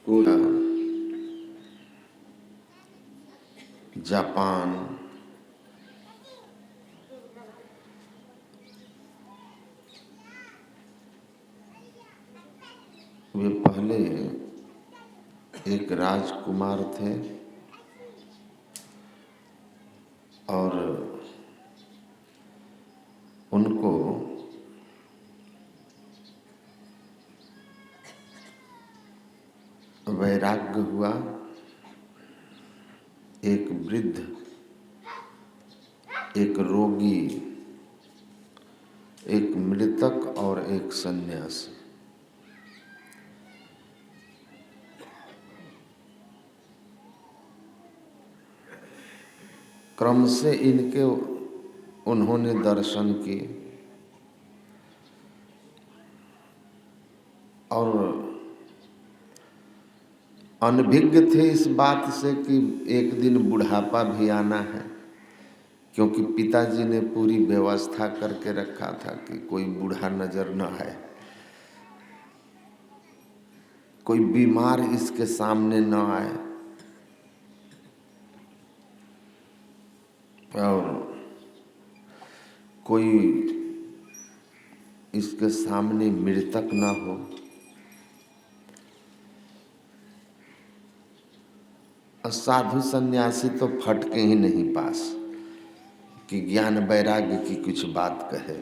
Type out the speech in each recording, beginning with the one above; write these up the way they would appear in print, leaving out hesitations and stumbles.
Korea, Japan, वे पहले एक राजकुमार थे और उनको वैराग्य हुआ। एक वृद्ध, एक रोगी, एक मृतक और एक सन्यासी, क्रम से इनके उन्होंने दर्शन किए और अनभिज्ञ थे इस बात से कि एक दिन बुढ़ापा भी आना है, क्योंकि पिताजी ने पूरी व्यवस्था करके रखा था कि कोई बूढ़ा नजर न आए, कोई बीमार इसके सामने न आए। और कोई इसके सामने मृतक ना हो। और साधु सन्यासी तो फटके ही नहीं पास कि ज्ञान वैराग्य की कुछ बात कहे,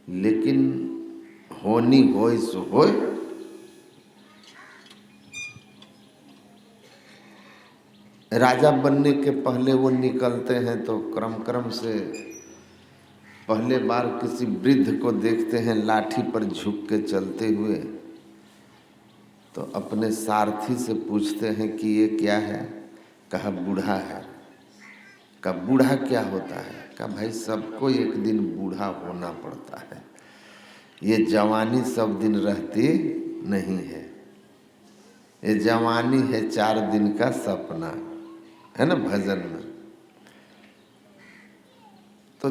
लेकिन होनी होय सो होय। राजा बनने के पहले वो निकलते हैं तो क्रम क्रम से पहले बार किसी वृद्ध को देखते हैं लाठी पर झुक के चलते हुए, तो अपने सारथी से पूछते हैं कि ये क्या है। कहा बूढ़ा है। कहा बूढ़ा क्या होता है। कहा भाई सबको एक दिन बूढ़ा होना पड़ता है, ये जवानी सब दिन रहती नहीं है, ये जवानी है 4 दिन का सपना, है ना भजन में। तो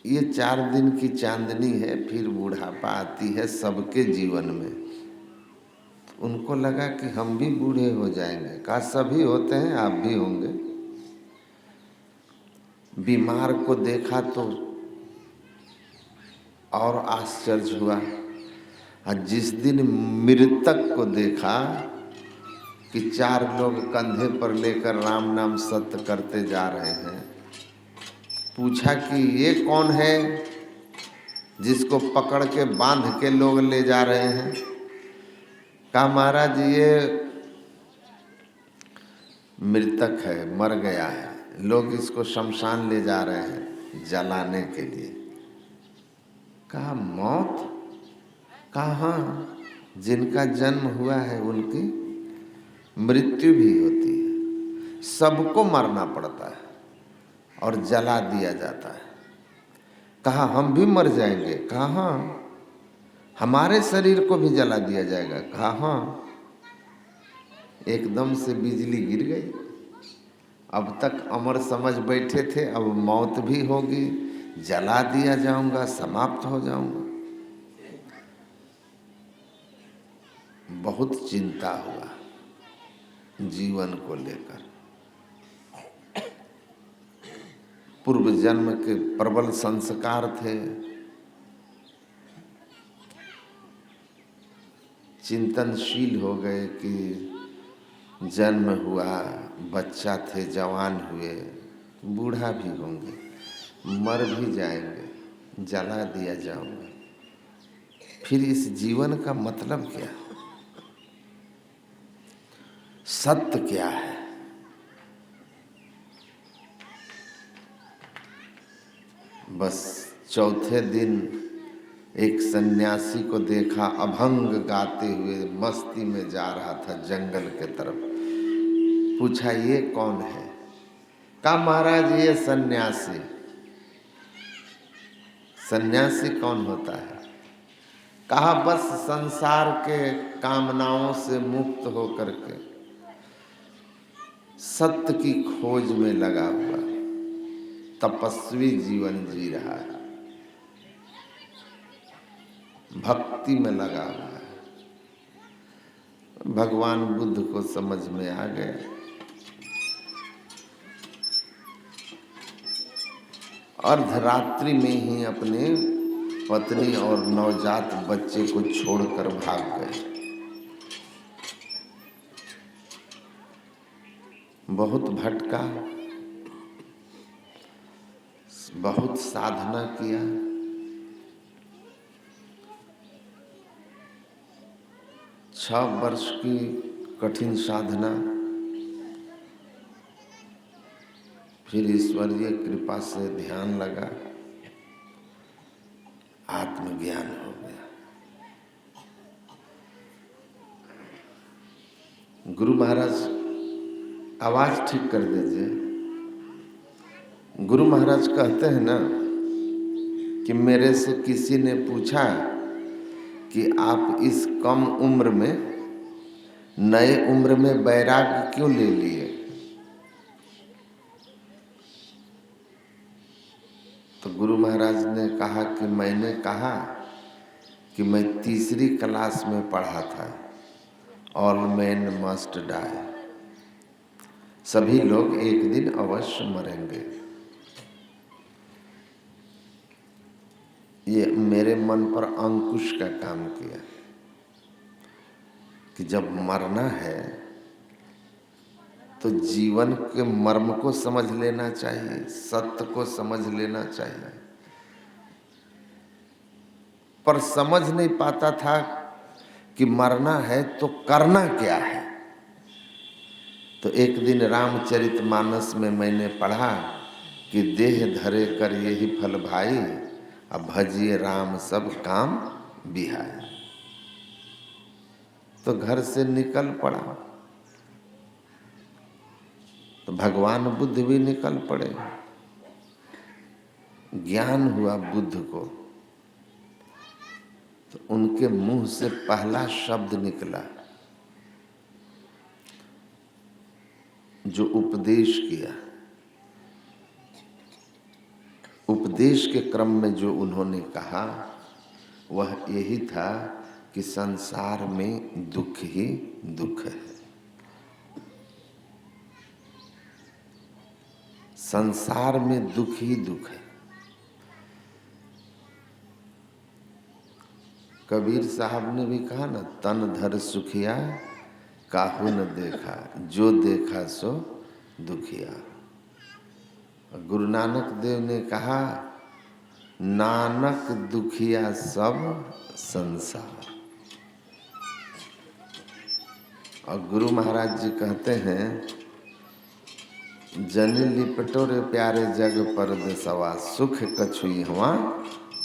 ये 4 दिन की चांदनी है, फिर बुढ़ापा आती है सबके जीवन में। तो उनको लगा कि हम भी बूढ़े हो जाएंगे। कहा सभी होते हैं, आप भी होंगे। बीमार को देखा तो और आश्चर्य हुआ, और जिस दिन मृतक को देखा कि 4 लोग कंधे पर लेकर राम नाम सत्य करते जा रहे हैं, पूछा कि ये कौन है जिसको पकड़ के बांध के लोग ले जा रहे हैं। कहा महाराज ये मृतक है, मर गया है, लोग इसको शमशान ले जा रहे हैं जलाने के लिए। कहा मौत। कहा हाँ, जिनका जन्म हुआ है उनकी मृत्यु भी होती है, सबको मरना पड़ता है और जला दिया जाता है। कहा हम भी मर जाएंगे। कहा हाँ, हमारे शरीर को भी जला दिया जाएगा। कहा हाँ। एकदम से बिजली गिर गई। अब तक अमर समझ बैठे थे, अब मौत भी होगी, जला दिया जाऊंगा, समाप्त हो जाऊंगा। बहुत चिंता हुआ जीवन को लेकर। पूर्व जन्म के प्रबल संस्कार थे, चिंतनशील हो गए कि जन्म हुआ, बच्चा थे, जवान हुए, बूढ़ा भी होंगे, मर भी जाएंगे, जला दिया जाऊंगा, फिर इस जीवन का मतलब क्या, सत्य क्या है। बस चौथे दिन एक सन्यासी को देखा, अभंग गाते हुए मस्ती में जा रहा था जंगल के तरफ। पूछा ये कौन है। कहा महाराज ये सन्यासी। सन्यासी कौन होता है। कहा बस संसार के कामनाओं से मुक्त होकर के सत्य की खोज में लगा हुआ तपस्वी जीवन जी रहा है, भक्ति में लगा हुआ है। भगवान बुद्ध को समझ में आ गया। अर्धरात्रि में ही अपने पत्नी और नवजात बच्चे को छोड़कर भाग गए। बहुत भटका, बहुत साधना किया, छह वर्ष की कठिन साधना, फिर ईश्वरीय कृपा से ध्यान लगा, आत्मज्ञान हो गया। गुरु महाराज, आवाज ठीक कर दीजिए। गुरु महाराज कहते हैं ना कि मेरे से किसी ने पूछा कि आप इस कम उम्र में, नए उम्र में वैराग्य क्यों ले लिए? तो गुरु महाराज ने कहा कि मैंने कहा कि मैं तीसरी क्लास में पढ़ा था, ऑल मैन मस्ट डाई, सभी लोग एक दिन अवश्य मरेंगे। ये मेरे मन पर अंकुश का काम किया कि जब मरना है तो जीवन के मर्म को समझ लेना चाहिए, सत्य को समझ लेना चाहिए। पर समझ नहीं पाता था कि मरना है तो करना क्या है। तो एक दिन रामचरितमानस में मैंने पढ़ा कि देह धरे कर यही फल भाई, अब भजिए राम सब काम बिहाय। तो घर से निकल पड़ा, तो भगवान बुद्ध भी निकल पड़े। ज्ञान हुआ बुद्ध को, तो उनके मुंह से पहला शब्द निकला जो उपदेश किया। उपदेश के क्रम में जो उन्होंने कहा वह यही था कि संसार में दुख ही दुख है। संसार में दुख ही दुख है। कबीर साहब ने भी कहा ना, तन धर सुखिया काहू न देखा, जो देखा सो दुखिया। गुरु नानक देव ने कहा, नानक दुखिया सब संसार। और गुरु महाराज जी कहते हैं, जनि लिपटो रे प्यारे जग पर दसवा, सुख कछुई हुआ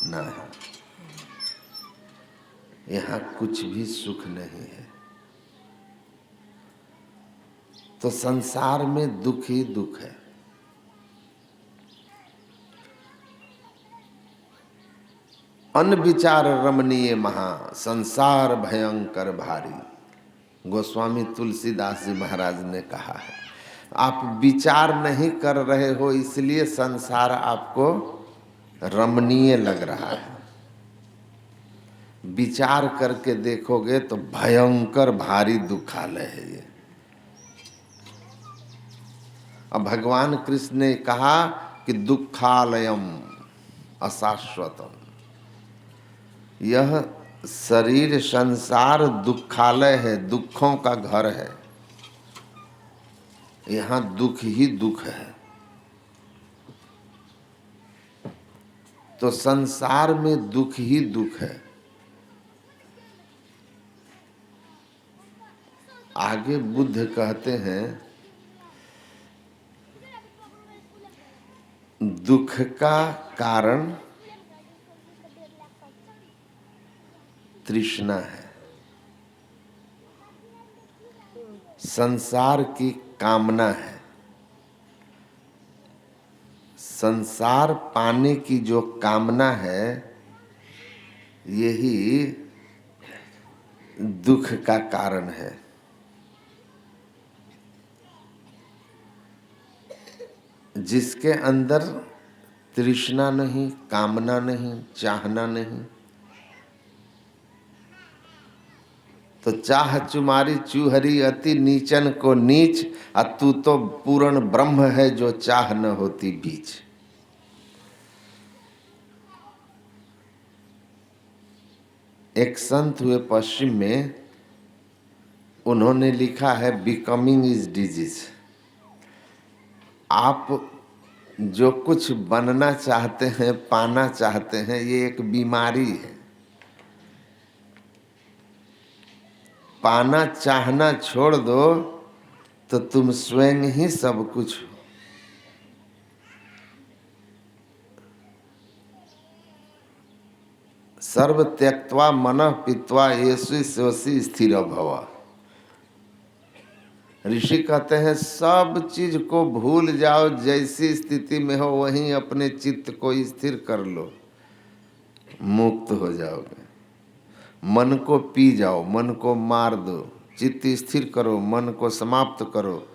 ना है। यहाँ कुछ भी सुख नहीं है। तो संसार में दुख ही दुख है। अनविचार रमणीय महा, संसार भयंकर भारी। गोस्वामी तुलसीदास जी महाराज ने कहा है, आप विचार नहीं कर रहे हो इसलिए संसार आपको रमणीय लग रहा है। विचार करके देखोगे तो भयंकर भारी दुखालय है ये। अब भगवान कृष्ण ने कहा कि दुखालयम अशाश्वतम, यह शरीर संसार दुखालय है, दुखों का घर है। यहाँ दुख ही दुख है। तो संसार में दुख ही दुख है। आगे बुद्ध कहते हैं, दुख का कारण तृष्णा है, संसार की कामना है। संसार पाने की जो कामना है यही दुख का कारण है। जिसके अंदर तृष्णा नहीं, कामना नहीं, चाहना नहीं, तो चाह चुमारी चूहरी अति नीचन को नीच, आ तू तो पूर्ण ब्रह्म है जो चाह न होती बीच। एक संत हुए पश्चिम में, उन्होंने लिखा है बिकमिंग इज डिजीज। आप जो कुछ बनना चाहते हैं, पाना चाहते हैं, ये एक बीमारी है। पाना चाहना छोड़ दो तो तुम स्वयं ही सब कुछ हो। सर्व त्यक्त्वा मनः पीत्वा येषु स्वसी स्थिर भव। ऋषि कहते हैं सब चीज को भूल जाओ, जैसी स्थिति में हो वहीं अपने चित्त को स्थिर कर लो, मुक्त हो जाओगे। मन को पी जाओ, मन को मार दो, चित्त स्थिर करो, मन को समाप्त करो,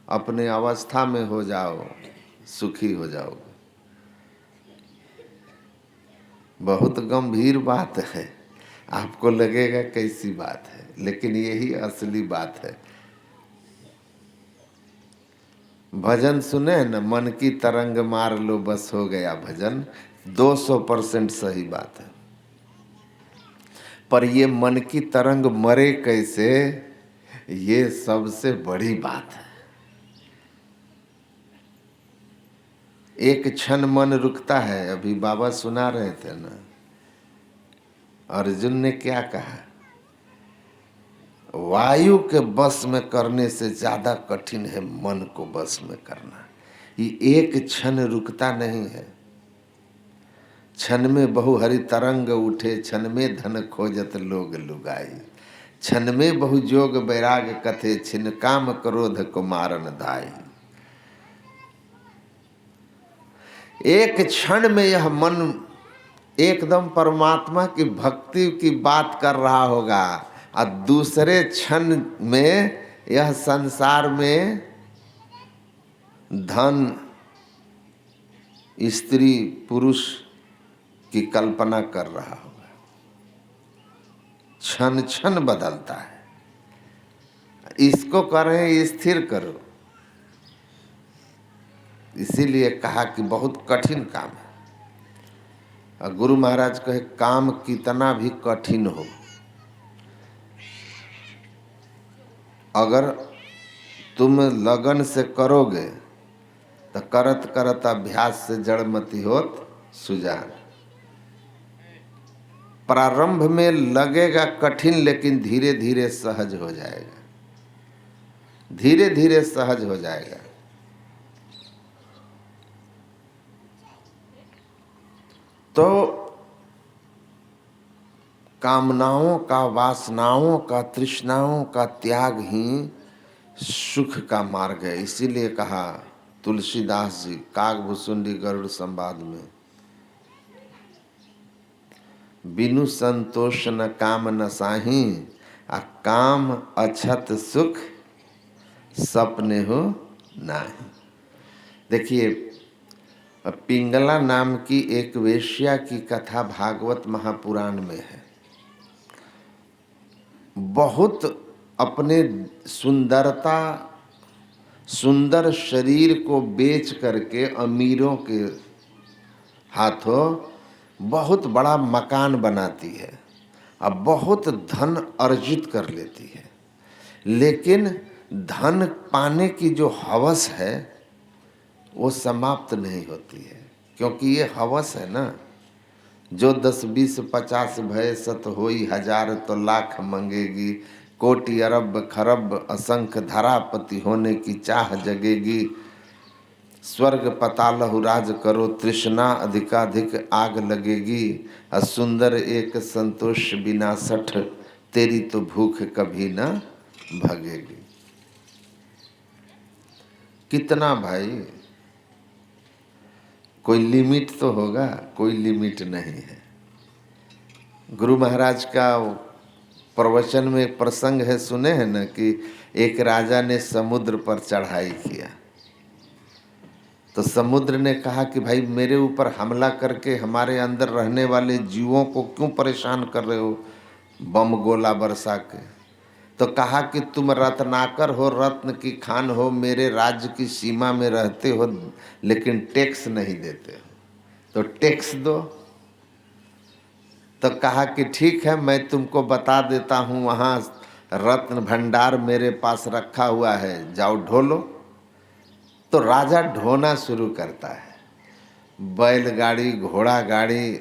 अपने अवस्था में हो जाओ, सुखी हो जाओगे। बहुत गंभीर बात है, आपको लगेगा कैसी बात है, लेकिन यही असली बात है। भजन सुने न, मन की तरंग मार लो बस हो गया भजन, 200% सही बात है। पर ये मन की तरंग मरे कैसे, ये सबसे बड़ी बात है। एक क्षण मन रुकता है। अभी बाबा सुना रहे थे ना, अर्जुन ने क्या कहा, वायु के बस में करने से ज्यादा कठिन है मन को बस में करना। ये एक क्षण रुकता नहीं है। क्षण में बहु हरि तरंग उठे, क्षण में धन खोजत लोग लुगाई, क्षण में बहु जोग बैराग कथे, छिन काम क्रोध को मारन दाई। एक क्षण में यह मन एकदम परमात्मा की भक्ति की बात कर रहा होगा, और दूसरे क्षण में यह संसार में धन, स्त्री, पुरुष की कल्पना कर रहा होगा। क्षण क्षण बदलता है। इसको करें स्थिर करो। इसीलिए कहा कि बहुत कठिन काम है। और गुरु महाराज कहे काम कितना भी कठिन हो, अगर तुम लगन से करोगे तो करत करत अभ्यास से जड़मति होत सुजान। प्रारंभ में लगेगा कठिन, लेकिन धीरे धीरे सहज हो जाएगा, धीरे धीरे सहज हो जाएगा। तो कामनाओं का, वासनाओं का, तृष्णाओं का त्याग ही सुख का मार्ग है। इसीलिए कहा तुलसीदास जी काकभुसुंडी गरुड़ संवाद में, बिनु संतोष न काम न साही, आ काम अछत सुख सपने हो नाही। देखिए, पिंगला नाम की एक वेश्या की कथा भागवत महापुराण में है। बहुत अपने सुंदरता, सुंदर शरीर को बेच करके अमीरों के हाथों बहुत बड़ा मकान बनाती है, अब बहुत धन अर्जित कर लेती है। लेकिन धन पाने की जो हवस है वो समाप्त नहीं होती है, क्योंकि ये हवस है ना, जो 10 20 50 भय सत होई हजार, तो लाख मंगेगी, कोटि अरब खरब असंख्य धरापति होने की चाह जगेगी। स्वर्ग पतालहु राज करो, तृष्णा अधिकाधिक आग लगेगी, असुंदर एक संतोष बिना सठ, तेरी तो भूख कभी ना भगेगी। कितना भाई, कोई लिमिट तो होगा, कोई लिमिट नहीं है। गुरु महाराज का प्रवचन में एक प्रसंग है, सुने हैं ना, कि एक राजा ने समुद्र पर चढ़ाई किया। तो समुद्र ने कहा कि भाई मेरे ऊपर हमला करके हमारे अंदर रहने वाले जीवों को क्यों परेशान कर रहे हो बम गोला बरसा के। तो कहा कि तुम रत्नाकर हो, रत्न की खान हो, मेरे राज्य की सीमा में रहते हो, लेकिन टैक्स नहीं देते हो, तो टैक्स दो। तो कहा कि ठीक है, मैं तुमको बता देता हूँ, वहाँ रत्न भंडार मेरे पास रखा हुआ है, जाओ ढोलो। तो राजा ढोना शुरू करता है, बैलगाड़ी घोड़ा गाड़ी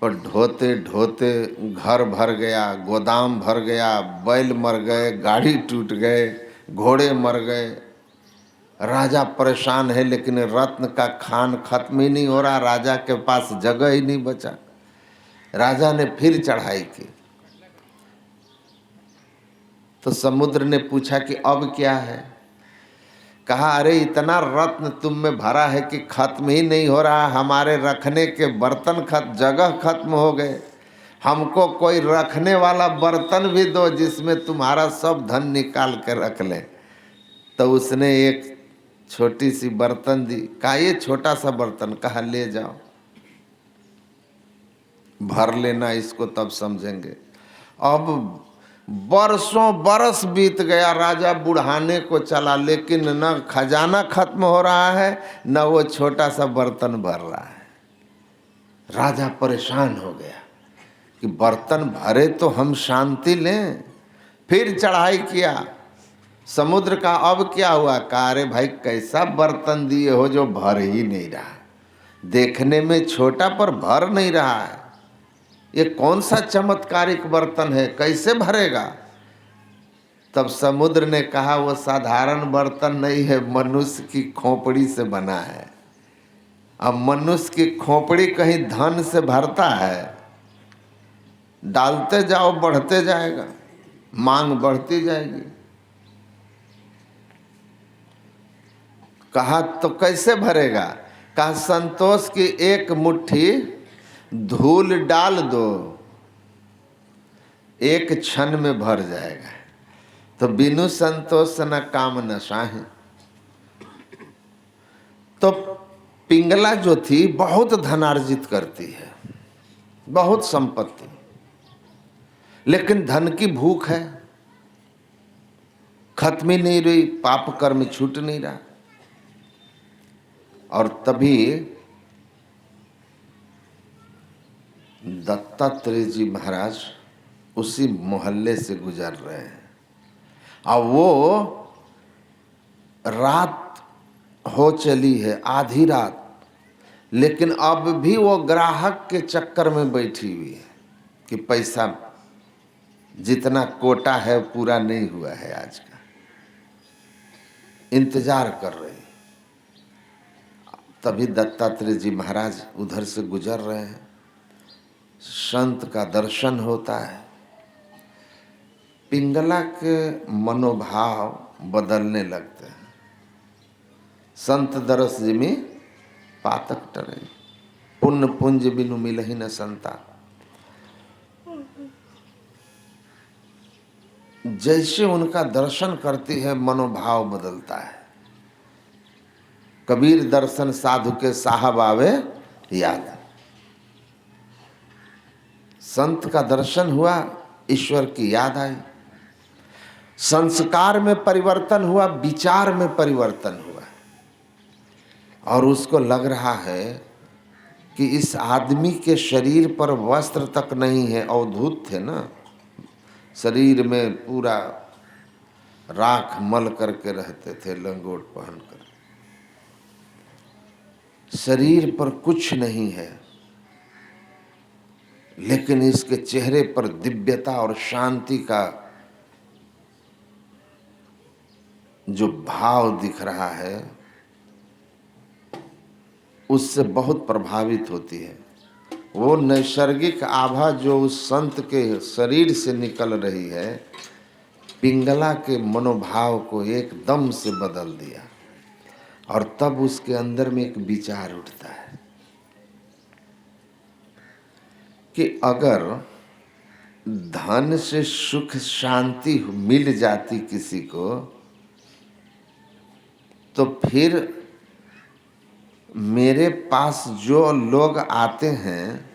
पर ढोते ढोते घर भर गया, गोदाम भर गया, बैल मर गए, गाड़ी टूट गए, घोड़े मर गए। राजा परेशान है, लेकिन रत्न का खान खत्म ही नहीं हो रहा, राजा के पास जगह ही नहीं बचा। राजा ने फिर चढ़ाई की, तो समुद्र ने पूछा कि अब क्या है। कहा अरे इतना रत्न तुम में भरा है कि खत्म ही नहीं हो रहा, हमारे रखने के बर्तन जगह खत्म हो गए, हमको कोई रखने वाला बर्तन भी दो जिसमें तुम्हारा सब धन निकाल कर रख ले। तो उसने एक छोटी सी बर्तन दी, कहा ये छोटा सा बर्तन, कहा ले जाओ भर लेना इसको, तब समझेंगे। अब बरसों बरस बीत गया, राजा बुढ़ाने को चला, लेकिन न खजाना खत्म हो रहा है, न वो छोटा सा बर्तन भर रहा है। राजा परेशान हो गया कि बर्तन भरे तो हम शांति लें। फिर चढ़ाई किया, समुद्र का अब क्या हुआ। कहा अरे भाई कैसा बर्तन दिए हो जो भर ही नहीं रहा, देखने में छोटा पर भर नहीं रहा है, ये कौन सा चमत्कारिक बर्तन है, कैसे भरेगा। तब समुद्र ने कहा वो साधारण बर्तन नहीं है, मनुष्य की खोपड़ी से बना है। अब मनुष्य की खोपड़ी कहीं धन से भरता है, डालते जाओ बढ़ते जाएगा, मांग बढ़ती जाएगी। कहा तो कैसे भरेगा। कहा संतोष की एक मुट्ठी धूल डाल दो, एक क्षण में भर जाएगा। तो बिनु संतोष न काम न साहे। तो पिंगला जो थी बहुत धनार्जित करती है, बहुत संपत्ति, लेकिन धन की भूख है, खत्म ही नहीं रही, पाप कर्म छूट नहीं रहा। और तभी दत्तात्रेय जी महाराज उसी मोहल्ले से गुजर रहे हैं। अब वो रात हो चली है, आधी रात, लेकिन अब भी वो ग्राहक के चक्कर में बैठी हुई है कि पैसा जितना कोटा है पूरा नहीं हुआ है, आज का इंतजार कर रही। तभी दत्तात्रेय जी महाराज उधर से गुजर रहे हैं, संत का दर्शन होता है। पिंगला के मनोभाव बदलने लगते हैं। संत दरस जिमी पातक टरे, पुण्य पुंज बिनु मिलहि न संता। जैसे उनका दर्शन करती है मनोभाव बदलता है। कबीर दर्शन साधु के साहब आवे याद। संत का दर्शन हुआ, ईश्वर की याद आई, संस्कार में परिवर्तन हुआ, विचार में परिवर्तन हुआ, और उसको लग रहा है कि इस आदमी के शरीर पर वस्त्र तक नहीं है। अवधूत थे ना, शरीर में पूरा राख मल करके रहते थे, लंगोट पहनकर, शरीर पर कुछ नहीं है, लेकिन इसके चेहरे पर दिव्यता और शांति का जो भाव दिख रहा है, उससे बहुत प्रभावित होती है। वो नैसर्गिक आभा जो उस संत के शरीर से निकल रही है, पिंगला के मनोभाव को एकदम से बदल दिया। और तब उसके अंदर में एक विचार उठता है कि अगर धन से सुख शांति मिल जाती किसी को, तो फिर मेरे पास जो लोग आते हैं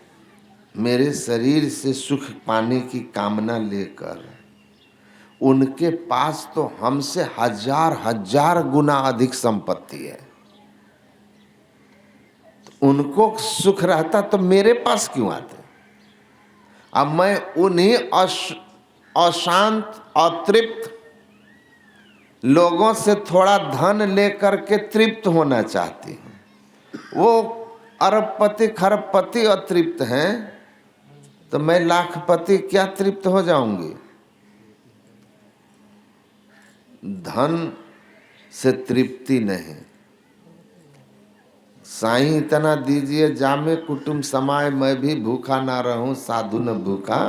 मेरे शरीर से सुख पाने की कामना लेकर, उनके पास तो हमसे हजार हजार गुना अधिक संपत्ति है। तो उनको सुख रहता तो मेरे पास क्यों आते? अब मैं उन्हीं अशांत अतृप्त लोगों से थोड़ा धन लेकर के तृप्त होना चाहती हूँ। वो अरबपति खरबपति अतृप्त हैं, तो मैं लाखपति क्या तृप्त हो जाऊंगी? धन से तृप्ति नहीं। साईं इतना दीजिए जामे कुटुंब समाए, मैं भी भूखा ना रहूं साधु न भूखा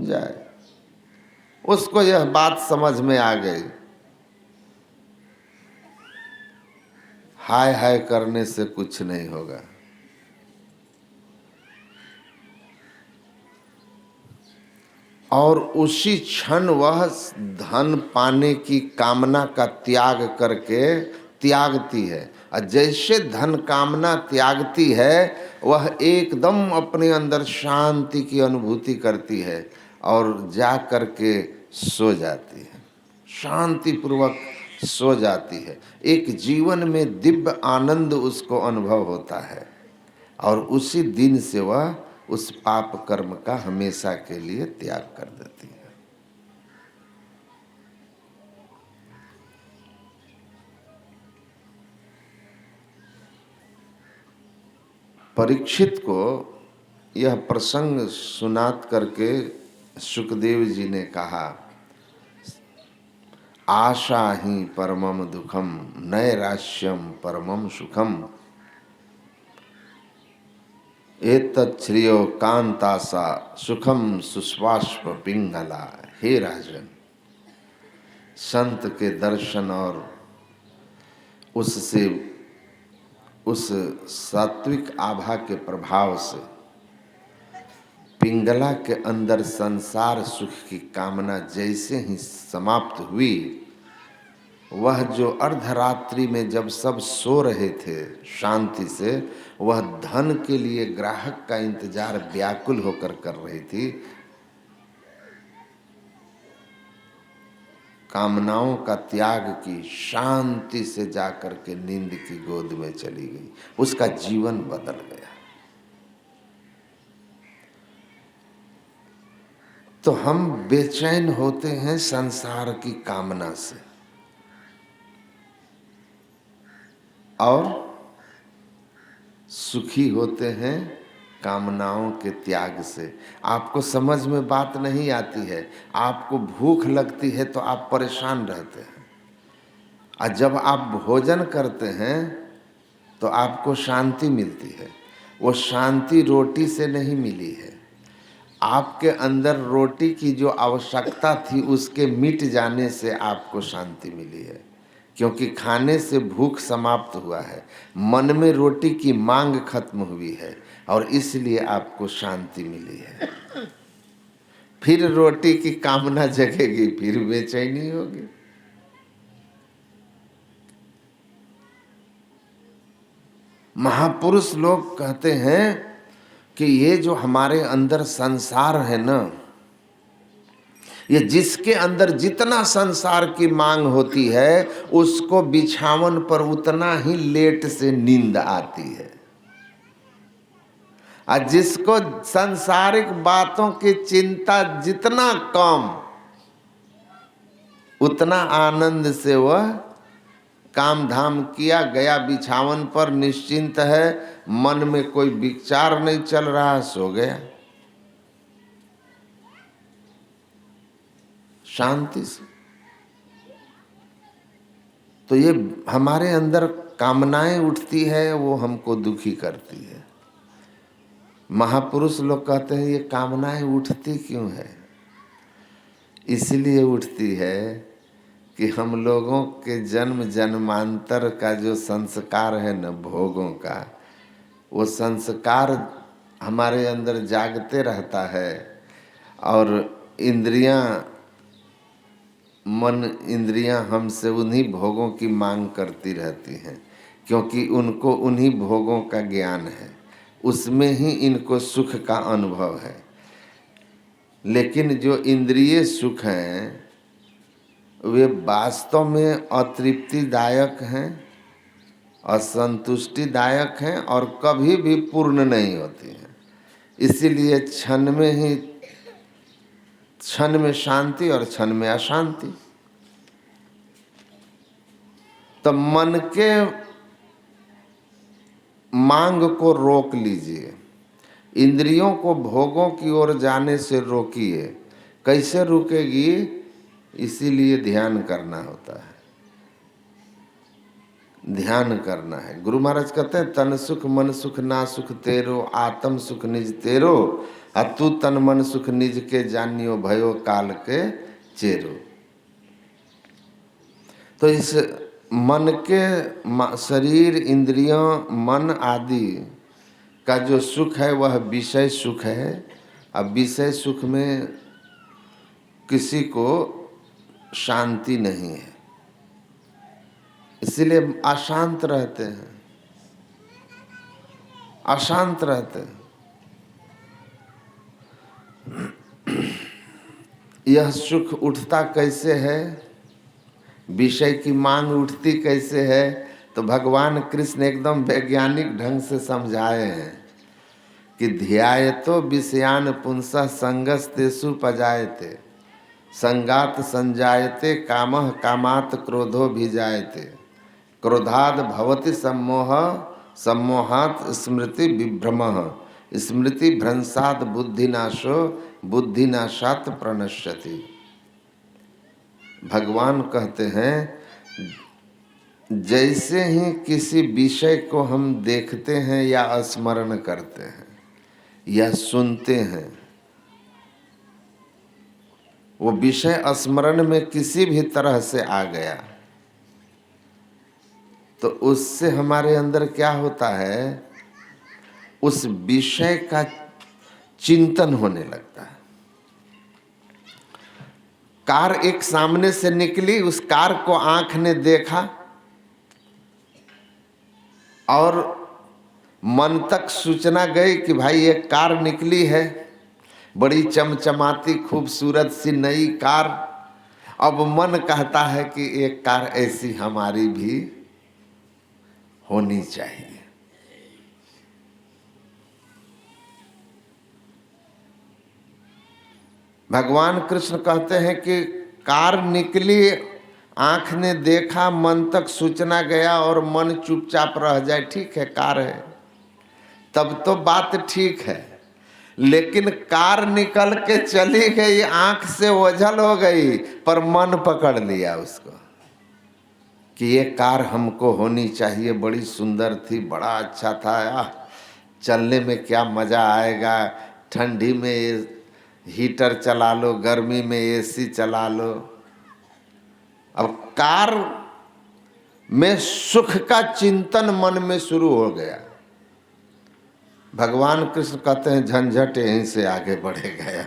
जाए। उसको यह बात समझ में आ गई। हाय हाय करने से कुछ नहीं होगा। और उसी क्षण वह धन पाने की कामना का त्याग करके त्यागती है। और जैसे धन कामना त्यागती है, वह एकदम अपने अंदर शांति की अनुभूति करती है और जा करके सो जाती है, शांति पूर्वक सो जाती है। एक जीवन में दिव्य आनंद उसको अनुभव होता है और उसी दिन से वह उस पाप कर्म का हमेशा के लिए त्याग कर देती है। परीक्षित को यह प्रसंग सुनात करके सुखदेव जी ने कहा, आशा ही परमम दुखम नैराश्यम परमम सुखम एतच्छ्रियो कांतासा सुखम सुस्वाष्प पिंगला। हे राजन, संत के दर्शन और उससे उस सात्विक आभा के प्रभाव से पिंगला के अंदर संसार सुख की कामना जैसे ही समाप्त हुई, वह जो अर्धरात्रि में जब सब सो रहे थे शांति से, वह धन के लिए ग्राहक का इंतजार व्याकुल होकर कर रही थी, कामनाओं का त्याग की शांति से जाकर के नींद की गोद में चली गई। उसका जीवन बदल गया। तो हम बेचैन होते हैं संसार की कामना से और सुखी होते हैं कामनाओं के त्याग से। आपको समझ में बात नहीं आती है। आपको भूख लगती है तो आप परेशान रहते हैं, और जब आप भोजन करते हैं तो आपको शांति मिलती है। वो शांति रोटी से नहीं मिली है। आपके अंदर रोटी की जो आवश्यकता थी उसके मिट जाने से आपको शांति मिली है, क्योंकि खाने से भूख समाप्त हुआ है, मन में रोटी की मांग खत्म हुई है और इसलिए आपको शांति मिली है। फिर रोटी की कामना जगेगी, फिर बेचैनी होगी। महापुरुष लोग कहते हैं कि ये जो हमारे अंदर संसार है ना, ये जिसके अंदर जितना संसार की मांग होती है उसको बिछावन पर उतना ही लेट से नींद आती है, और जिसको सांसारिक बातों की चिंता जितना कम, उतना आनंद से वह काम धाम किया, गया बिछावन पर, निश्चिंत है, मन में कोई विचार नहीं चल रहा, सो गया शांति से। तो ये हमारे अंदर कामनाएं उठती है, वो हमको दुखी करती है। महापुरुष लोग कहते हैं ये कामनाएं उठती क्यों है? इसलिए उठती है कि हम लोगों के जन्म जन्मांतर का जो संस्कार है न, भोगों का, वो संस्कार हमारे अंदर जागते रहता है और मन इंद्रियां हमसे उन्हीं भोगों की मांग करती रहती हैं, क्योंकि उनको उन्हीं भोगों का ज्ञान है, उसमें ही इनको सुख का अनुभव है। लेकिन जो इंद्रिय सुख हैं वे वास्तव में अतृप्तिदायक हैं, असंतुष्टिदायक हैं और कभी भी पूर्ण नहीं होती हैं। इसीलिए क्षण में शांति और क्षण में अशांति। तो मन के मांग को रोक लीजिए, इंद्रियों को भोगों की ओर जाने से रोकिए। कैसे रुकेगी? इसीलिए ध्यान करना होता है, ध्यान करना है। गुरु महाराज कहते हैं तन सुख मन सुख ना सुख तेरो, आत्म सुख निज तेरो, तू तन मन सुख निज के जानियो, भयो काल के चेरो। तो इस मन के शरीर इंद्रियों मन आदि का जो सुख है वह विषय सुख है। अब विषय सुख में किसी को शांति नहीं है, इसीलिए अशांत रहते हैं, अशांत रहते हैं। यह सुख उठता कैसे है, विषय की मांग उठती कैसे है, तो भगवान कृष्ण एकदम वैज्ञानिक ढंग से समझाए हैं कि ध्यायतो विषयान पुंसः संगस्तेषु पजायते, संगात संजायते कामः कामात् क्रोधो भिजायते, क्रोधाद भवति सम्मोह सम्मोहात् स्मृति विभ्रमः, स्मृति भ्रंशात् बुद्धिनाशो बुद्धिनाशात् प्रणश्यति। भगवान कहते हैं जैसे ही किसी विषय को हम देखते हैं या स्मरण करते हैं या सुनते हैं, वो विषय स्मरण में किसी भी तरह से आ गया तो उससे हमारे अंदर क्या होता है, उस विषय का चिंतन होने लगता है। कार एक सामने से निकली, उस कार को आंख ने देखा और मन तक सूचना गई कि भाई एक कार निकली है, बड़ी चमचमाती खूबसूरत सी नई कार। अब मन कहता है कि एक कार ऐसी हमारी भी होनी चाहिए। भगवान कृष्ण कहते हैं कि कार निकली, आंख ने देखा, मन तक सूचना गया और मन चुपचाप रह जाए, ठीक है कार है, तब तो बात ठीक है। लेकिन कार निकल के चली गई, आंख से ओझल हो गई, पर मन पकड़ लिया उसको कि ये कार हमको होनी चाहिए, बड़ी सुंदर थी, बड़ा अच्छा था, चलने में क्या मज़ा आएगा, ठंडी में हीटर चला लो, गर्मी में एसी चला लो। अब कार में सुख का चिंतन मन में शुरू हो गया। भगवान कृष्ण कहते हैं झंझट यहीं से आगे बढ़ेगा।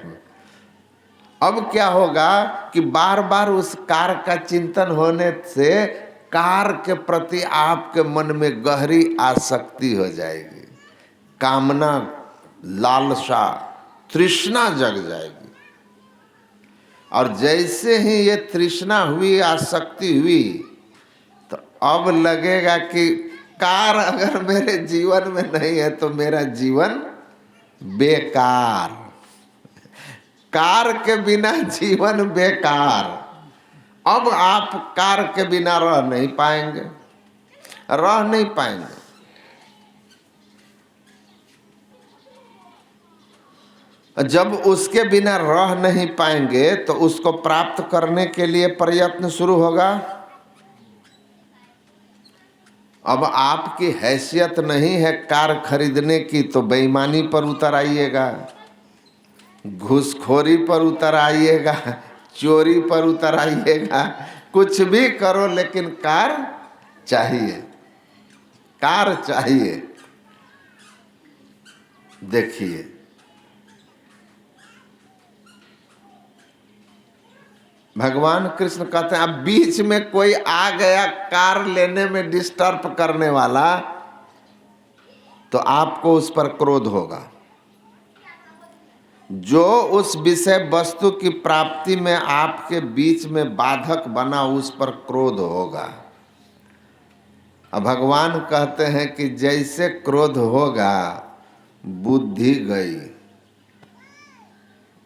अब क्या होगा कि बार बार उस कार का चिंतन होने से कार के प्रति आपके मन में गहरी आसक्ति हो जाएगी, कामना, लालसा, तृष्णा जग जाएगी। और जैसे ही ये तृष्णा हुई, आसक्ति हुई, तो अब लगेगा कि कार अगर मेरे जीवन में नहीं है तो मेरा जीवन बेकार, कार के बिना जीवन बेकार। अब आप कार के बिना रह नहीं पाएंगे, रह नहीं पाएंगे। जब उसके बिना रह नहीं पाएंगे तो उसको प्राप्त करने के लिए प्रयत्न शुरू होगा। अब आपकी हैसियत नहीं है कार खरीदने की तो बेईमानी पर उतर आइएगा, घूसखोरी पर उतर आइएगा, चोरी पर उतर आइएगा, कुछ भी करो लेकिन कार चाहिए, कार चाहिए। देखिए भगवान कृष्ण कहते हैं अब बीच में कोई आ गया कार लेने में डिस्टर्ब करने वाला, तो आपको उस पर क्रोध होगा। जो उस विषय वस्तु की प्राप्ति में आपके बीच में बाधक बना, उस पर क्रोध होगा। अब भगवान कहते हैं कि जैसे क्रोध होगा, बुद्धि गई,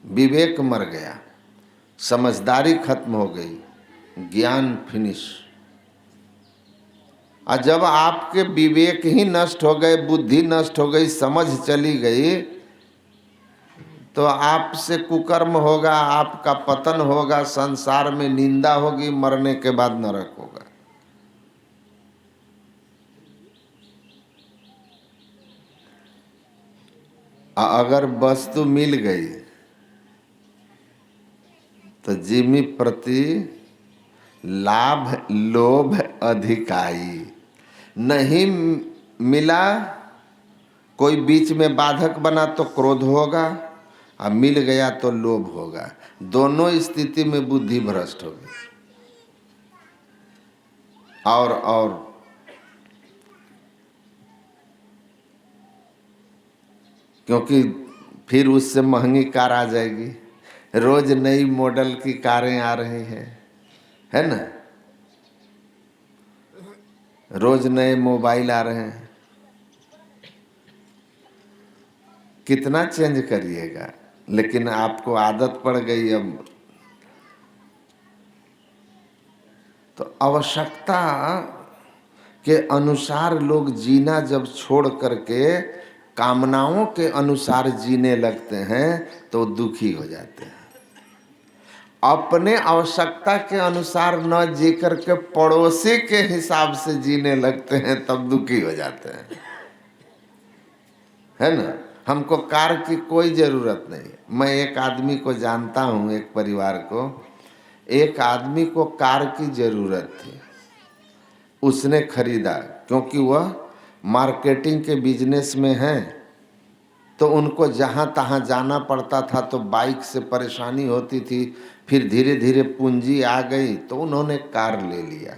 विवेक मर गया, समझदारी खत्म हो गई, ज्ञान फिनिश। और जब आपके विवेक ही नष्ट हो गए, बुद्धि नष्ट हो गई, समझ चली गई, तो आपसे कुकर्म होगा, आपका पतन होगा, संसार में निंदा होगी, मरने के बाद नरक होगा। अगर वस्तु मिल गई तो जिमि प्रति लाभ लोभ अधिकाई। नहीं मिला, कोई बीच में बाधक बना तो क्रोध होगा, और मिल गया तो लोभ होगा। दोनों स्थिति में बुद्धि भ्रष्ट होगी। और क्योंकि फिर उससे महंगी कार आ जाएगी। रोज नई मॉडल की कारें आ रही हैं, है ना, रोज नए मोबाइल आ रहे हैं। कितना चेंज करिएगा, लेकिन आपको आदत पड़ गई अब। तो आवश्यकता के अनुसार लोग जीना जब छोड़ करके कामनाओं के अनुसार जीने लगते हैं तो दुखी हो जाते हैं। अपने आवश्यकता के अनुसार न जी करके पड़ोसी के हिसाब से जीने लगते हैं, तब दुखी हो जाते हैं, है ना। हमको कार की कोई ज़रूरत नहीं। मैं एक आदमी को जानता हूँ, एक परिवार को, एक आदमी को कार की ज़रूरत थी, उसने खरीदा, क्योंकि वह मार्केटिंग के बिजनेस में है, तो उनको जहाँ तहाँ जाना पड़ता था, तो बाइक से परेशानी होती थी। फिर धीरे धीरे पूंजी आ गई तो उन्होंने कार ले लिया,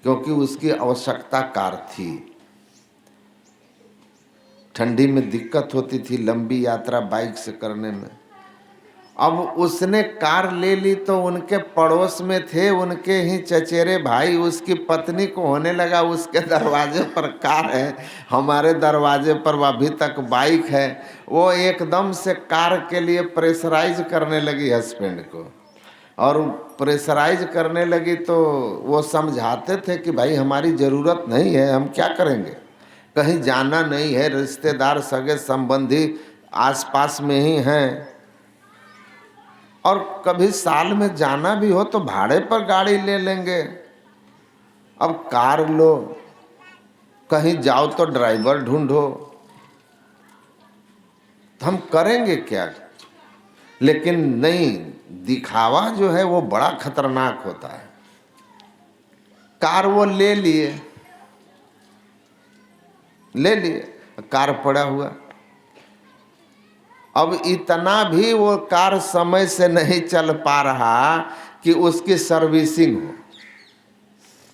क्योंकि उसकी आवश्यकता कार थी। ठंडी में दिक्कत होती थी लंबी यात्रा बाइक से करने में। अब उसने कार ले ली तो उनके पड़ोस में थे, उनके ही चचेरे भाई, उसकी पत्नी को होने लगा उसके दरवाजे पर कार है, हमारे दरवाजे पर अभी तक बाइक है। वो एकदम से कार के लिए प्रेशराइज करने लगी हस्बैंड को, और प्रेशराइज करने लगी तो वो समझाते थे कि भाई हमारी ज़रूरत नहीं है, हम क्या करेंगे, कहीं जाना नहीं है, रिश्तेदार सगे संबंधी आसपास में ही हैं, और कभी साल में जाना भी हो तो भाड़े पर गाड़ी ले लेंगे। अब कार लो, कहीं जाओ तो ड्राइवर ढूंढो, तो हम करेंगे क्या। लेकिन नहीं, दिखावा जो है वो बड़ा खतरनाक होता है। कार वो ले लिए, कार पड़ा हुआ। अब इतना भी वो कार समय से नहीं चल पा रहा कि उसकी सर्विसिंग हो।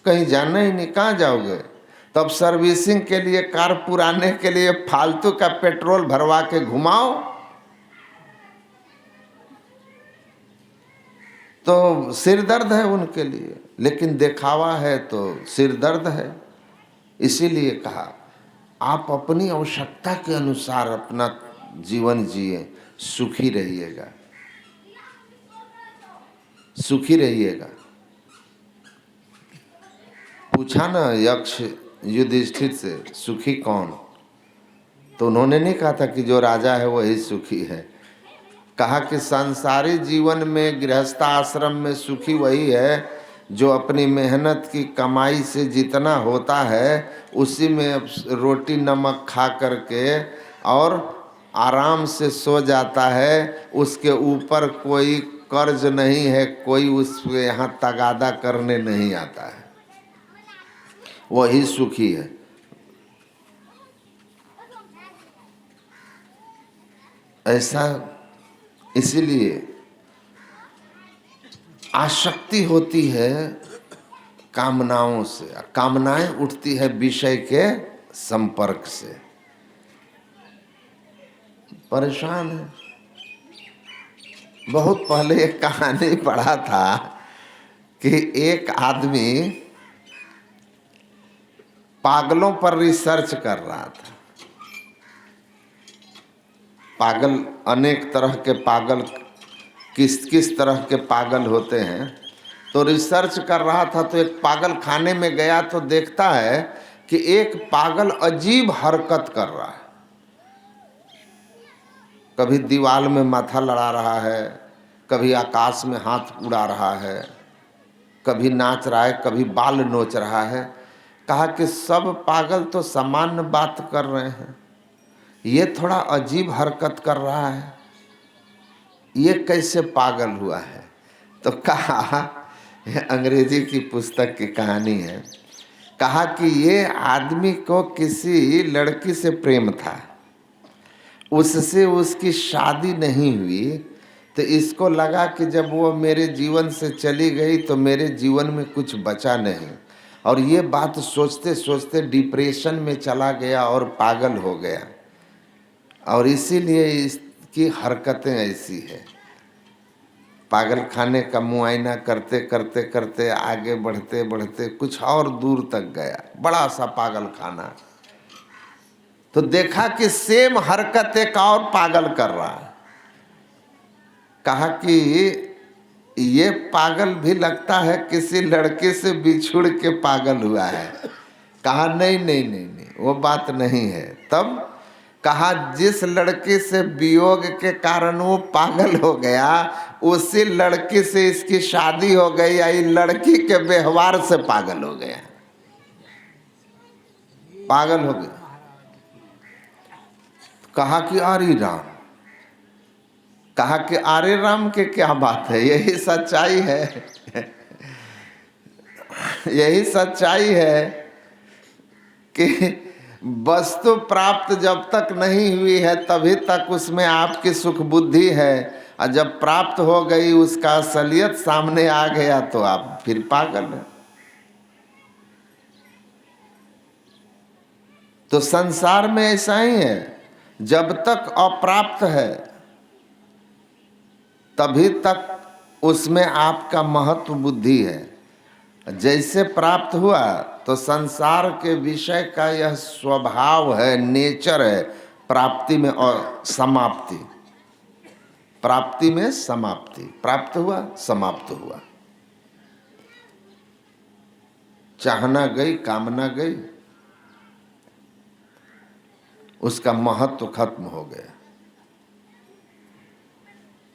कहीं जाना ही नहीं, कहाँ जाओगे, तब सर्विसिंग के लिए कार पुराने के लिए फालतू का पेट्रोल भरवा के घुमाओ, तो सिर दर्द है उनके लिए। लेकिन दिखावा है तो सिर दर्द है। इसीलिए कहा आप अपनी आवश्यकता के अनुसार अपना जीवन जिए, सुखी रहिएगा, सुखी रहिएगा। पूछा ना यक्ष युधिष्ठिर से, सुखी कौन, तो उन्होंने नहीं कहा था कि जो राजा है वही सुखी है। कहा कि सांसारिक जीवन में गृहस्थ आश्रम में सुखी वही है जो अपनी मेहनत की कमाई से जितना होता है उसी में रोटी नमक खा करके और आराम से सो जाता है। उसके ऊपर कोई कर्ज नहीं है, कोई उसके यहाँ तगादा करने नहीं आता है, वही सुखी है। ऐसा इसीलिए आसक्ति होती है कामनाओं से, कामनाएं उठती है विषय के संपर्क से, परेशान है। बहुत पहले एक कहानी पढ़ा था कि एक आदमी पागलों पर रिसर्च कर रहा था। पागल, अनेक तरह के पागल, किस किस तरह के पागल होते हैं, तो रिसर्च कर रहा था। तो एक पागल खाने में गया तो देखता है कि एक पागल अजीब हरकत कर रहा है। कभी दीवार में माथा लड़ा रहा है, कभी आकाश में हाथ उड़ा रहा है, कभी नाच रहा है, कभी बाल नोच रहा है। कहा कि सब पागल तो सामान्य बात कर रहे हैं, ये थोड़ा अजीब हरकत कर रहा है, ये कैसे पागल हुआ है। तो कहा, अंग्रेजी की पुस्तक की कहानी है, कहा कि ये आदमी को किसी लड़की से प्रेम था, उससे उसकी शादी नहीं हुई, तो इसको लगा कि जब वो मेरे जीवन से चली गई तो मेरे जीवन में कुछ बचा नहीं, और ये बात सोचते सोचते डिप्रेशन में चला गया और पागल हो गया, और इसीलिए इसकी हरकतें ऐसी है। पागल खाने का मुआयना करते करते करते आगे बढ़ते बढ़ते कुछ और दूर तक गया, बड़ा सा पागल खाना। तो देखा कि सेम हरकत एक और पागल कर रहा है। कहा कि ये पागल भी लगता है किसी लड़के से बिछुड़ के पागल हुआ है। कहा नहीं नहीं नहीं नहीं, वो बात नहीं है। तब कहा जिस लड़के से वियोग के कारण वो पागल हो गया, उसी लड़की से इसकी शादी हो गई, या लड़की के व्यवहार से पागल हो गया, पागल हो गया। कहा कि अरे राम, कहा कि अरे राम के क्या बात है, यही सच्चाई है। यही सच्चाई है कि वस्तु प्राप्त जब तक नहीं हुई है तभी तक उसमें आपकी सुख बुद्धि है, और जब प्राप्त हो गई उसका असलियत सामने आ गया तो आप फिर पागल हैं। तो संसार में ऐसा ही है, जब तक अप्राप्त है तभी तक उसमें आपका महत्व बुद्धि है। जैसे प्राप्त हुआ तो संसार के विषय का यह स्वभाव है, नेचर है, प्राप्ति में और समाप्ति, प्राप्ति में समाप्ति, प्राप्त हुआ समाप्त हुआ, चाहना गई कामना गई, उसका महत्व खत्म हो गया।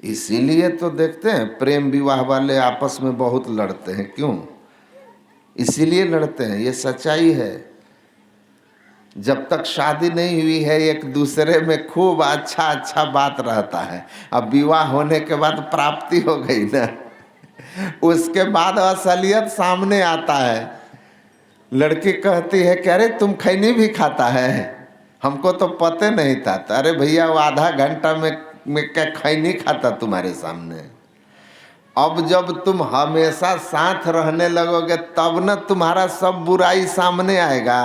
इसीलिए तो देखते हैं प्रेम विवाह वाले आपस में बहुत लड़ते हैं। क्यों? इसीलिए लड़ते हैं, ये सच्चाई है। जब तक शादी नहीं हुई है एक दूसरे में खूब अच्छा अच्छा बात रहता है, अब विवाह होने के बाद प्राप्ति हो गई ना, उसके बाद असलियत सामने आता है। लड़की कहती है कि अरे तुम खैनी भी खाता है, हमको तो पता नहीं था। अरे भैया वो आधा घंटा में क्या खैनी खाता तुम्हारे सामने। अब जब तुम हमेशा साथ रहने लगोगे तब न तुम्हारा सब बुराई सामने आएगा।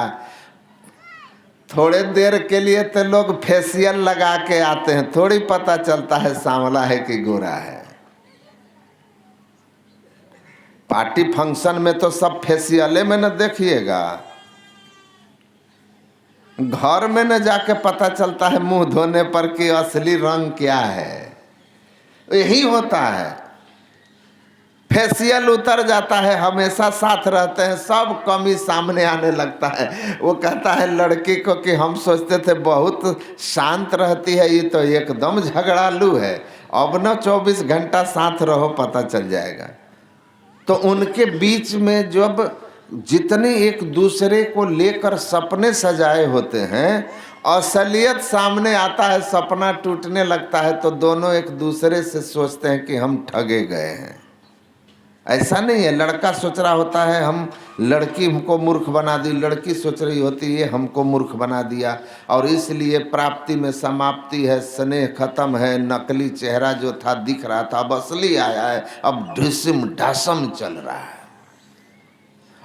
थोड़े देर के लिए तो लोग फेशियल लगा के आते हैं, थोड़ी पता चलता है सांवला है कि गोरा है। पार्टी फंक्शन में तो सब फेशियले में न देखिएगा, घर में न जाके पता चलता है मुंह धोने पर कि असली रंग क्या है। यही होता है, फेशियल उतर जाता है, हमेशा साथ रहते हैं, सब कमी सामने आने लगता है। वो कहता है लड़की को कि हम सोचते थे बहुत शांत रहती है, ये तो एकदम झगड़ालू है, अब न 24 घंटा साथ रहो पता चल जाएगा। तो उनके बीच में जब जितने एक दूसरे को लेकर सपने सजाए होते हैं, असलियत सामने आता है, सपना टूटने लगता है, तो दोनों एक दूसरे से सोचते हैं कि हम ठगे गए हैं। ऐसा नहीं है, लड़का सोच रहा होता है हम, लड़की हमको मूर्ख बना दी, लड़की सोच रही होती है हमको मूर्ख बना दिया, और इसलिए प्राप्ति में समाप्ति है, स्नेह खत्म है, नकली चेहरा जो था दिख रहा था अब असली आया है, अब ढिसम ढसम चल रहा है,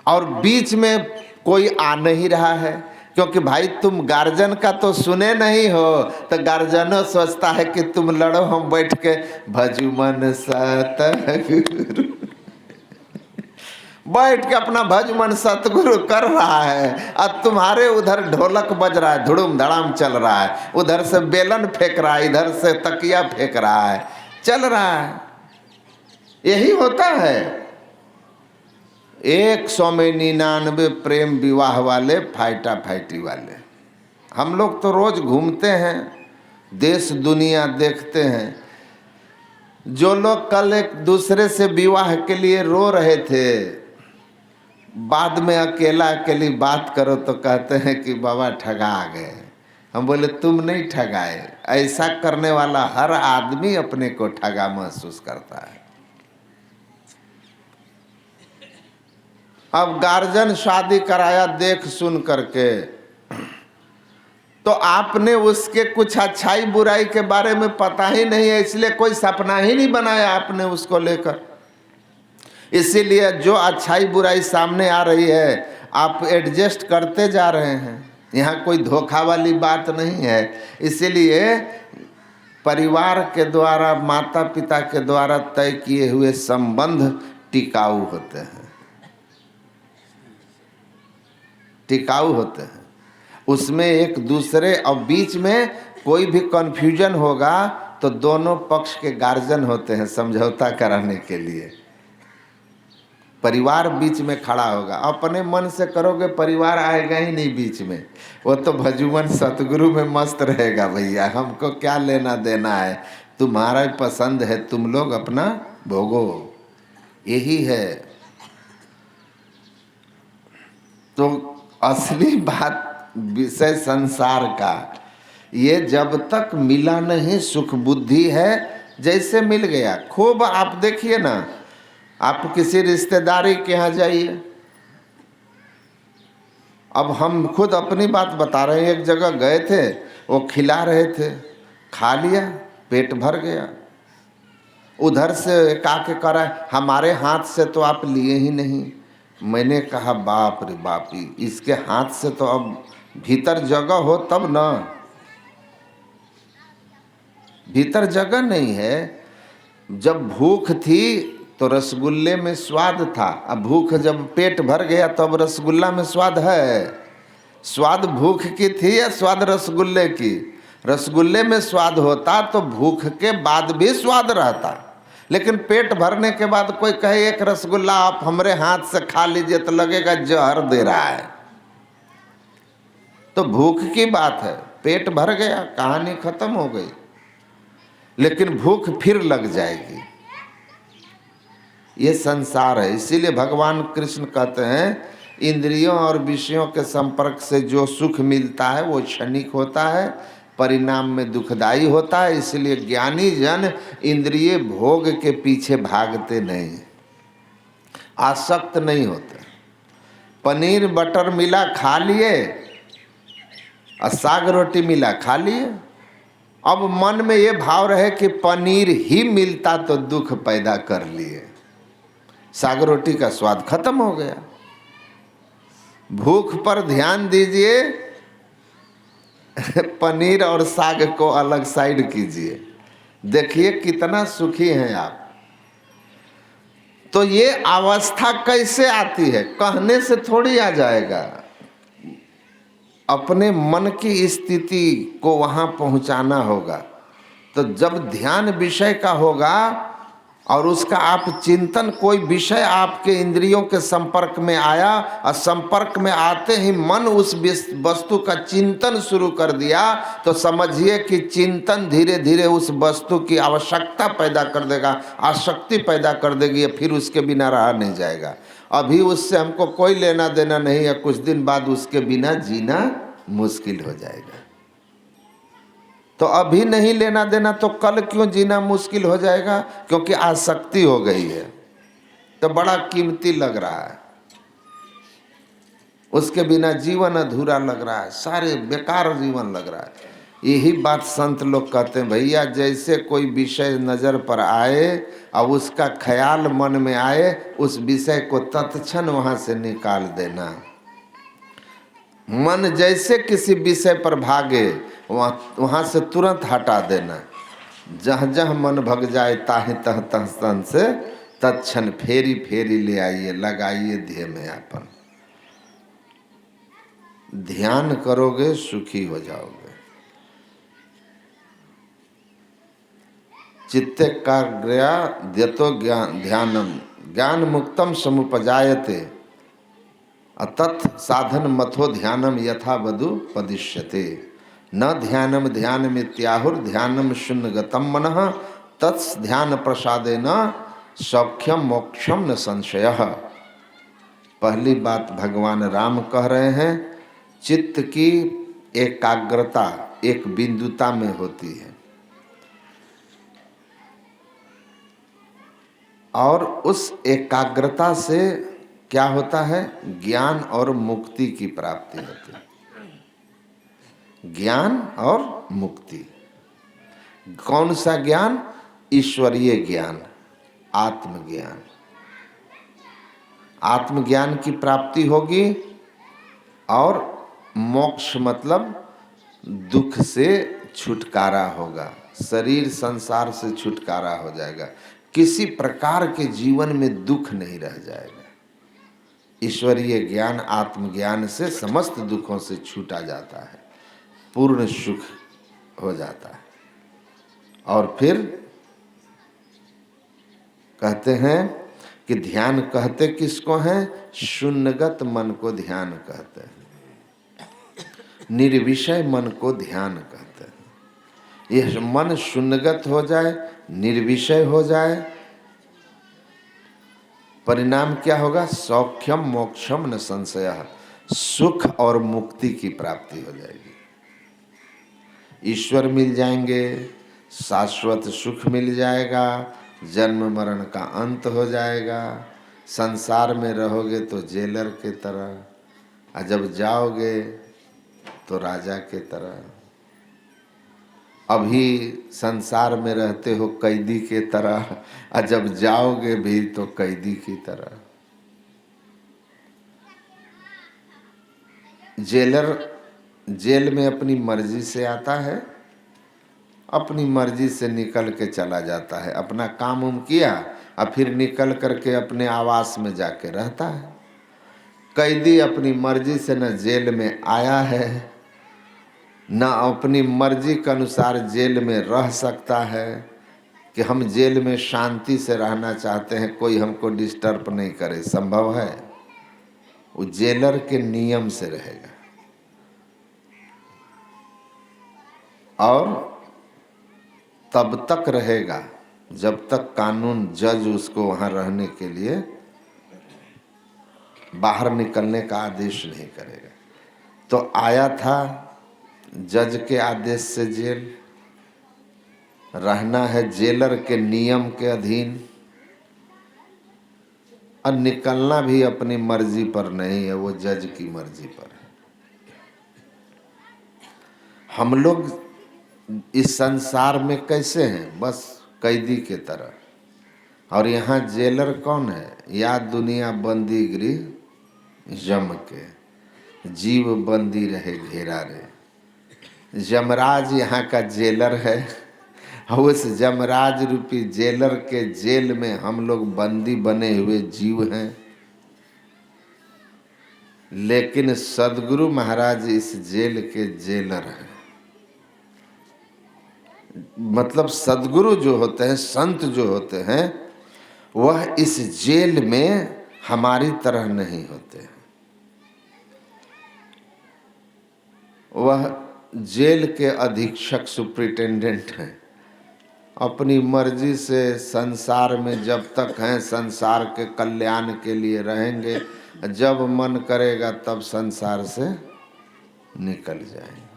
और बीच में कोई आ नहीं रहा है, क्योंकि भाई तुम गार्जियन का तो सुने नहीं हो, तो गार्जियनों सोचता है कि तुम लड़ो, हम बैठ के भजू मन सतगुरु, बैठ के अपना भज मन सतगुरु कर रहा है, और तुम्हारे उधर ढोलक बज रहा है, धुड़ुम धड़ाम चल रहा है, उधर से बेलन फेंक रहा है, इधर से तकिया फेंक रहा है, चल रहा है। यही होता है। 199 प्रेम विवाह वाले, फाइटा फाइटी वाले। हम लोग तो रोज घूमते हैं, देश दुनिया देखते हैं। जो लोग कल एक दूसरे से विवाह के लिए रो रहे थे, बाद में अकेला अकेली बात करो तो कहते हैं कि बाबा ठगा गए। हम बोले तुम नहीं ठगाए, ऐसा करने वाला हर आदमी अपने को ठगा महसूस करता है। अब गार्जियन शादी कराया देख सुन करके, तो आपने उसके कुछ अच्छाई बुराई के बारे में पता ही नहीं है, इसलिए कोई सपना ही नहीं बनाया आपने उसको लेकर। इसीलिए जो अच्छाई बुराई सामने आ रही है आप एडजस्ट करते जा रहे हैं। यहाँ कोई धोखा वाली बात नहीं है। इसीलिए परिवार के द्वारा, माता पिता के द्वारा तय किए हुए संबंध टिकाऊ होते हैं, टिकाऊ होते हैं। उसमें एक दूसरे और बीच में कोई भी कन्फ्यूजन होगा तो दोनों पक्ष के गार्जियन होते हैं समझौता कराने के लिए। परिवार बीच में खड़ा होगा। अपने मन से करोगे परिवार आएगा ही नहीं बीच में, वो तो भजूमन सतगुरु में मस्त रहेगा। भैया हमको क्या लेना देना है, तुम्हारा पसंद है, तुम लोग अपना भोगो, यही है। तो असली बात विषय संसार का, ये जब तक मिला नहीं सुख बुद्धि है, जैसे मिल गया खूब। आप देखिए ना, आप किसी रिश्तेदारी के यहाँ जाइए, अब हम खुद अपनी बात बता रहे हैं। एक जगह गए थे, वो खिला रहे थे, खा लिया, पेट भर गया। उधर से काके करा, हमारे हाथ से तो आप लिए ही नहीं। मैंने कहा बाप रे बाप, इसके हाथ से तो अब भीतर जगह हो तब ना, भीतर जगह नहीं है। जब भूख थी तो रसगुल्ले में स्वाद था, अब भूख जब पेट भर गया तो अब रसगुल्ला में स्वाद है। स्वाद भूख की थी या स्वाद रसगुल्ले की? रसगुल्ले में स्वाद होता तो भूख के बाद भी स्वाद रहता, लेकिन पेट भरने के बाद कोई कहे एक रसगुल्ला आप हमरे हाथ से खा लीजिए तो लगेगा जहर दे रहा है। तो भूख की बात है, पेट भर गया, कहानी खत्म हो गई, लेकिन भूख फिर लग जाएगी। ये संसार है। इसीलिए भगवान कृष्ण कहते हैं इंद्रियों और विषयों के संपर्क से जो सुख मिलता है वो क्षणिक होता है, परिणाम में दुखदाई होता है। इसलिए ज्ञानी जन इंद्रिय भोग के पीछे भागते नहीं, आसक्त नहीं होते। पनीर बटर मिला खा लिए, और साग रोटी मिला खा लिए। अब मन में ये भाव रहे कि पनीर ही मिलता तो दुख पैदा कर लिए, साग रोटी का स्वाद खत्म हो गया। भूख पर ध्यान दीजिए, पनीर और साग को अलग साइड कीजिए, देखिए कितना सुखी हैं आप। तो ये अवस्था कैसे आती है? कहने से थोड़ी आ जाएगा, अपने मन की स्थिति को वहाँ पहुँचाना होगा। तो जब ध्यान विषय का होगा और उसका आप चिंतन, कोई विषय आपके इंद्रियों के संपर्क में आया और संपर्क में आते ही मन उस वस्तु का चिंतन शुरू कर दिया, तो समझिए कि चिंतन धीरे धीरे उस वस्तु की आवश्यकता पैदा कर देगा, आसक्ति पैदा कर देगी, फिर उसके बिना रहा नहीं जाएगा। अभी उससे हमको कोई लेना देना नहीं है, कुछ दिन बाद उसके बिना जीना मुश्किल हो जाएगा। तो अभी नहीं लेना देना तो कल क्यों जीना मुश्किल हो जाएगा? क्योंकि आसक्ति हो गई है, तो बड़ा कीमती लग रहा है, उसके बिना जीवन अधूरा लग रहा है, सारे बेकार जीवन लग रहा है। यही बात संत लोग कहते हैं, भैया जैसे कोई विषय नज़र पर आए और उसका ख्याल मन में आए, उस विषय को तत्क्षण वहाँ से निकाल देना। मन जैसे किसी विषय पर भागे वहाँ से तुरंत हटा देना। जहाँ जहाँ मन भग जाए ताहि तह तह तन से तत्क्षण फेरी फेरी ले आइए, लगाइए ध्येय में आपन। ध्यान करोगे सुखी हो जाओगे। चित्ते एकाग्रया द्यतो ध्यानम ज्ञान मुक्तम समुपजायते अतत् साधन मथो ध्यानम यथा वधु पदिश्यते। न ध्यानम ध्यानमित्याहुर ध्यानम शून्यगतम मनः तत्स ध्यान प्रसादेन सौख्यम मोक्षम न संशयः। पहली बात भगवान राम कह रहे हैं, चित्त की एकाग्रता एक बिंदुता में होती है और उस एकाग्रता से क्या होता है, ज्ञान और मुक्ति की प्राप्ति होती है। ज्ञान और मुक्ति। कौन सा ज्ञान? ईश्वरीय ज्ञान, आत्मज्ञान। आत्मज्ञान की प्राप्ति होगी और मोक्ष मतलब दुख से छुटकारा होगा, शरीर संसार से छुटकारा हो जाएगा, किसी प्रकार के जीवन में दुख नहीं रह जाएगा। ईश्वरीय ज्ञान आत्मज्ञान से समस्त दुखों से छूटा जाता है, पूर्ण सुख हो जाता है। और फिर कहते हैं कि ध्यान कहते किसको हैं? शून्यगत मन को ध्यान कहते हैं, निर्विषय मन को ध्यान कहते हैं। यह मन शून्यगत हो जाए, निर्विषय हो जाए, परिणाम क्या होगा? सौख्यम मोक्षम न संशयः, सुख और मुक्ति की प्राप्ति हो जाएगी। ईश्वर मिल जाएंगे, शाश्वत सुख मिल जाएगा, जन्म मरण का अंत हो जाएगा। संसार में रहोगे तो जेलर के तरह, और जब जाओगे तो राजा के तरह। अभी संसार में रहते हो कैदी के तरह, और जब जाओगे भी तो कैदी की तरह। जेलर जेल में अपनी मर्जी से आता है, अपनी मर्जी से निकल के चला जाता है, अपना काम उम किया और फिर निकल करके अपने आवास में जाके रहता है। कैदी अपनी मर्जी से न जेल में आया है, न अपनी मर्जी के अनुसार जेल में रह सकता है कि हम जेल में शांति से रहना चाहते हैं, कोई हमको डिस्टर्ब नहीं करे। संभव है? वो जेलर के नियम से रहेगा और तब तक रहेगा जब तक कानून जज उसको वहाँ रहने के लिए बाहर निकलने का आदेश नहीं करेगा। तो आया था जज के आदेश से जेल, रहना है जेलर के नियम के अधीन, और निकलना भी अपनी मर्जी पर नहीं है, वो जज की मर्जी पर है। हम लोग इस संसार में कैसे हैं? बस कैदी के तरह। और यहाँ जेलर कौन है? या दुनिया बंदी गृह जम के, जीव बंदी रहे घेरा रे। यमराज यहाँ का जेलर है, और उस यमराज रूपी जेलर के जेल में हम लोग बंदी बने हुए जीव हैं। लेकिन सद्गुरु महाराज इस जेल के जेलर हैं। मतलब सद्गुरु जो होते हैं, संत जो होते हैं, वह इस जेल में हमारी तरह नहीं होते हैं। वह जेल के अधीक्षक सुप्रिटेंडेंट हैं। अपनी मर्जी से संसार में जब तक हैं संसार के कल्याण के लिए रहेंगे, जब मन करेगा तब संसार से निकल जाएंगे।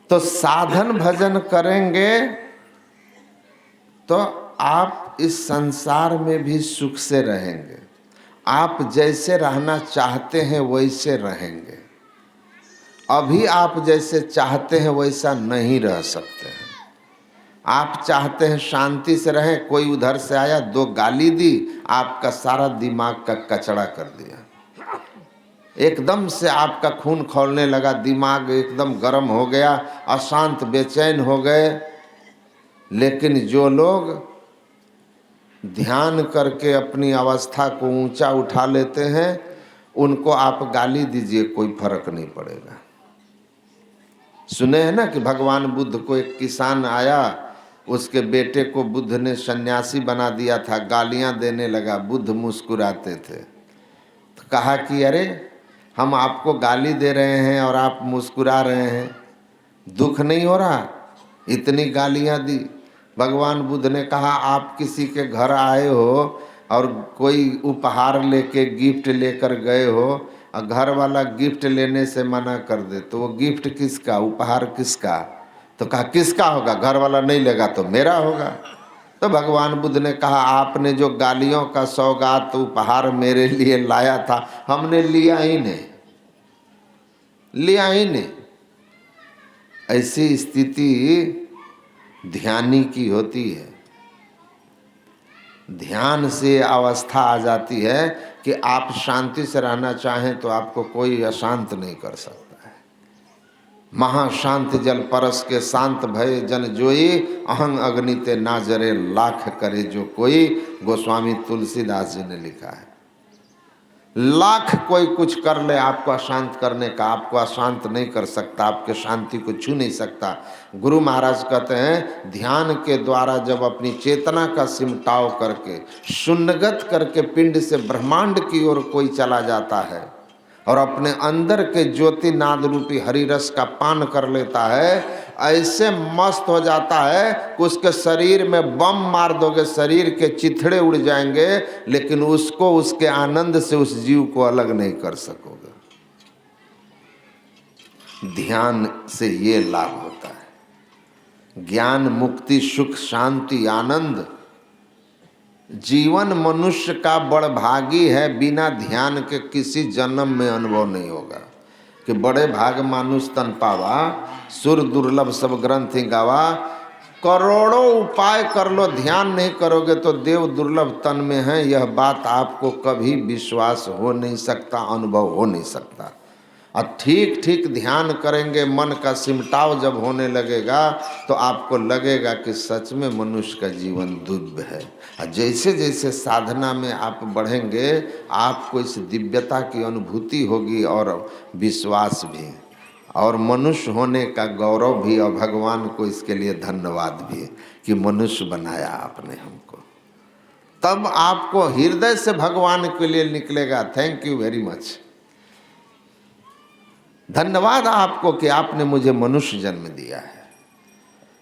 तो साधन भजन करेंगे तो आप इस संसार में भी सुख से रहेंगे। आप जैसे रहना चाहते हैं वैसे रहेंगे। अभी आप जैसे चाहते हैं वैसा नहीं रह सकते हैं। आप चाहते हैं शांति से रहें, कोई उधर से आया, 2 गाली दी, आपका सारा दिमाग का कचड़ा कर दिया। एकदम से आपका खून खौलने लगा, दिमाग एकदम गर्म हो गया, अशांत बेचैन हो गए। लेकिन जो लोग ध्यान करके अपनी अवस्था को ऊंचा उठा लेते हैं, उनको आप गाली दीजिए, कोई फर्क नहीं पड़ेगा। सुने हैं ना कि भगवान बुद्ध को एक किसान आया, उसके बेटे को बुद्ध ने सन्यासी बना दिया था, गालियां देने लगा। बुद्ध मुस्कुराते थे, तो कहा कि अरे हम आपको गाली दे रहे हैं और आप मुस्कुरा रहे हैं, दुख नहीं हो रहा? इतनी गालियां दी। भगवान बुद्ध ने कहा आप किसी के घर आए हो और कोई उपहार लेके गिफ्ट लेकर गए हो और घर वाला गिफ्ट लेने से मना कर दे, तो वो गिफ्ट किसका, उपहार किसका? तो कहा किसका होगा? घर वाला नहीं लेगा तो मेरा होगा। तो भगवान बुद्ध ने कहा आपने जो गालियों का सौगात उपहार मेरे लिए लाया था, हमने लिया ही नहीं, लिया ही नहीं। ऐसी स्थिति ध्यानी की होती है। ध्यान से अवस्था आ जाती है कि आप शांति से रहना चाहें तो आपको कोई अशांत नहीं कर सकता है। महाशांत जल परस के शांत भय जन जोई, अहंग अग्निते ना जरे लाख करे जो कोई। गोस्वामी तुलसीदास जी ने लिखा है। लाख कोई कुछ कर ले आपको अशांत करने का, आपको अशांत नहीं कर सकता, आपके शांति को छू नहीं सकता। गुरु महाराज कहते हैं ध्यान के द्वारा जब अपनी चेतना का सिमटाव करके शून्यगत करके पिंड से ब्रह्मांड की ओर कोई चला जाता है और अपने अंदर के ज्योति नाद रूपी हरि रस का पान कर लेता है, ऐसे मस्त हो जाता है कि उसके शरीर में बम मार दोगे, शरीर के चिथड़े उड़ जाएंगे, लेकिन उसको उसके आनंद से उस जीव को अलग नहीं कर सकोगे। ध्यान से ये लाभ होता है, ज्ञान, मुक्ति, सुख, शांति, आनंद। जीवन मनुष्य का बड़भागी है, बिना ध्यान के किसी जन्म में अनुभव नहीं होगा। कि बड़े भाग मानुष तन पावा, सुर दुर्लभ सब ग्रंथि गावा। करोड़ों उपाय कर लो, ध्यान नहीं करोगे तो देव दुर्लभ तन में है, यह बात आपको कभी विश्वास हो नहीं सकता, अनुभव हो नहीं सकता। और ठीक ठीक ध्यान करेंगे, मन का सिमटाव जब होने लगेगा तो आपको लगेगा कि सच में मनुष्य का जीवन दिव्य है। और जैसे जैसे साधना में आप बढ़ेंगे, आपको इस दिव्यता की अनुभूति होगी और विश्वास भी, और मनुष्य होने का गौरव भी, और भगवान को इसके लिए धन्यवाद भी कि मनुष्य बनाया आपने हमको। तब आपको हृदय से भगवान के लिए निकलेगा थैंक यू वेरी मच, धन्यवाद आपको कि आपने मुझे मनुष्य जन्म दिया है।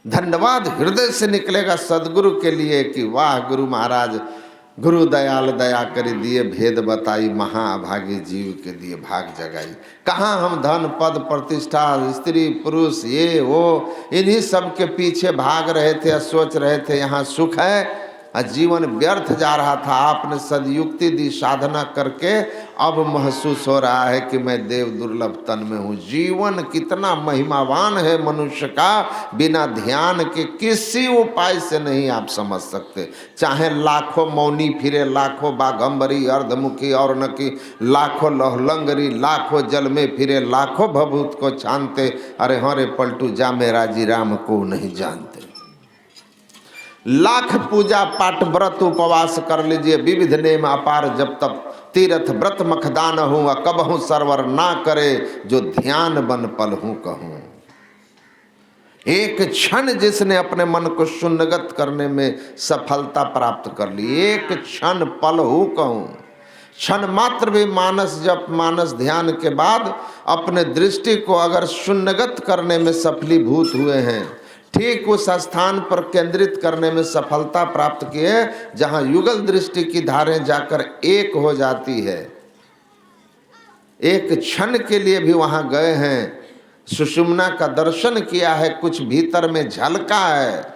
धन्यवाद हृदय से निकलेगा सदगुरु के लिए कि वाह गुरु महाराज, गुरु दयाल दया कर दिए, भेद बताई, महाअभागे जीव के दिए भाग जगाई। कहाँ हम धन पद प्रतिष्ठा स्त्री पुरुष ये वो इन्हीं सब के पीछे भाग रहे थे, सोच रहे थे यहाँ सुख है, जीवन व्यर्थ जा रहा था। आपने सदयुक्ति दी, साधना करके अब महसूस हो रहा है कि मैं देव दुर्लभ तन में हूँ। जीवन कितना महिमावान है मनुष्य का, बिना ध्यान के किसी उपाय से नहीं आप समझ सकते। चाहे लाखों मौनी फिरे, लाखों बाघंबरी अर्धमुखी और नकी, लाखों लहलंगरी, लाखों जल में फिरे, लाखों भभूत को छानते, अरे हरे पलटू जा मेरा जी राम को नहीं जानते। लाख पूजा पाठ व्रत उपवास कर लीजिए, विविध नेम अपार जब तब, तीर्थ व्रत मखदान हूँ कबहूँ सरवर ना करे, जो ध्यान बन पल हूँ कहूँ। एक क्षण जिसने अपने मन को शून्यगत करने में सफलता प्राप्त कर ली, एक क्षण पल हूँ कहूँ। क्षण मात्र भी मानस जप मानस ध्यान के बाद अपने दृष्टि को अगर शून्यगत करने में सफलीभूत हुए हैं, ठीक उस स्थान पर केंद्रित करने में सफलता प्राप्त किए जहां युगल दृष्टि की धारें जाकर एक हो जाती है। एक क्षण के लिए भी वहां गए हैं, सुषुम्ना का दर्शन किया है, कुछ भीतर में झलका है।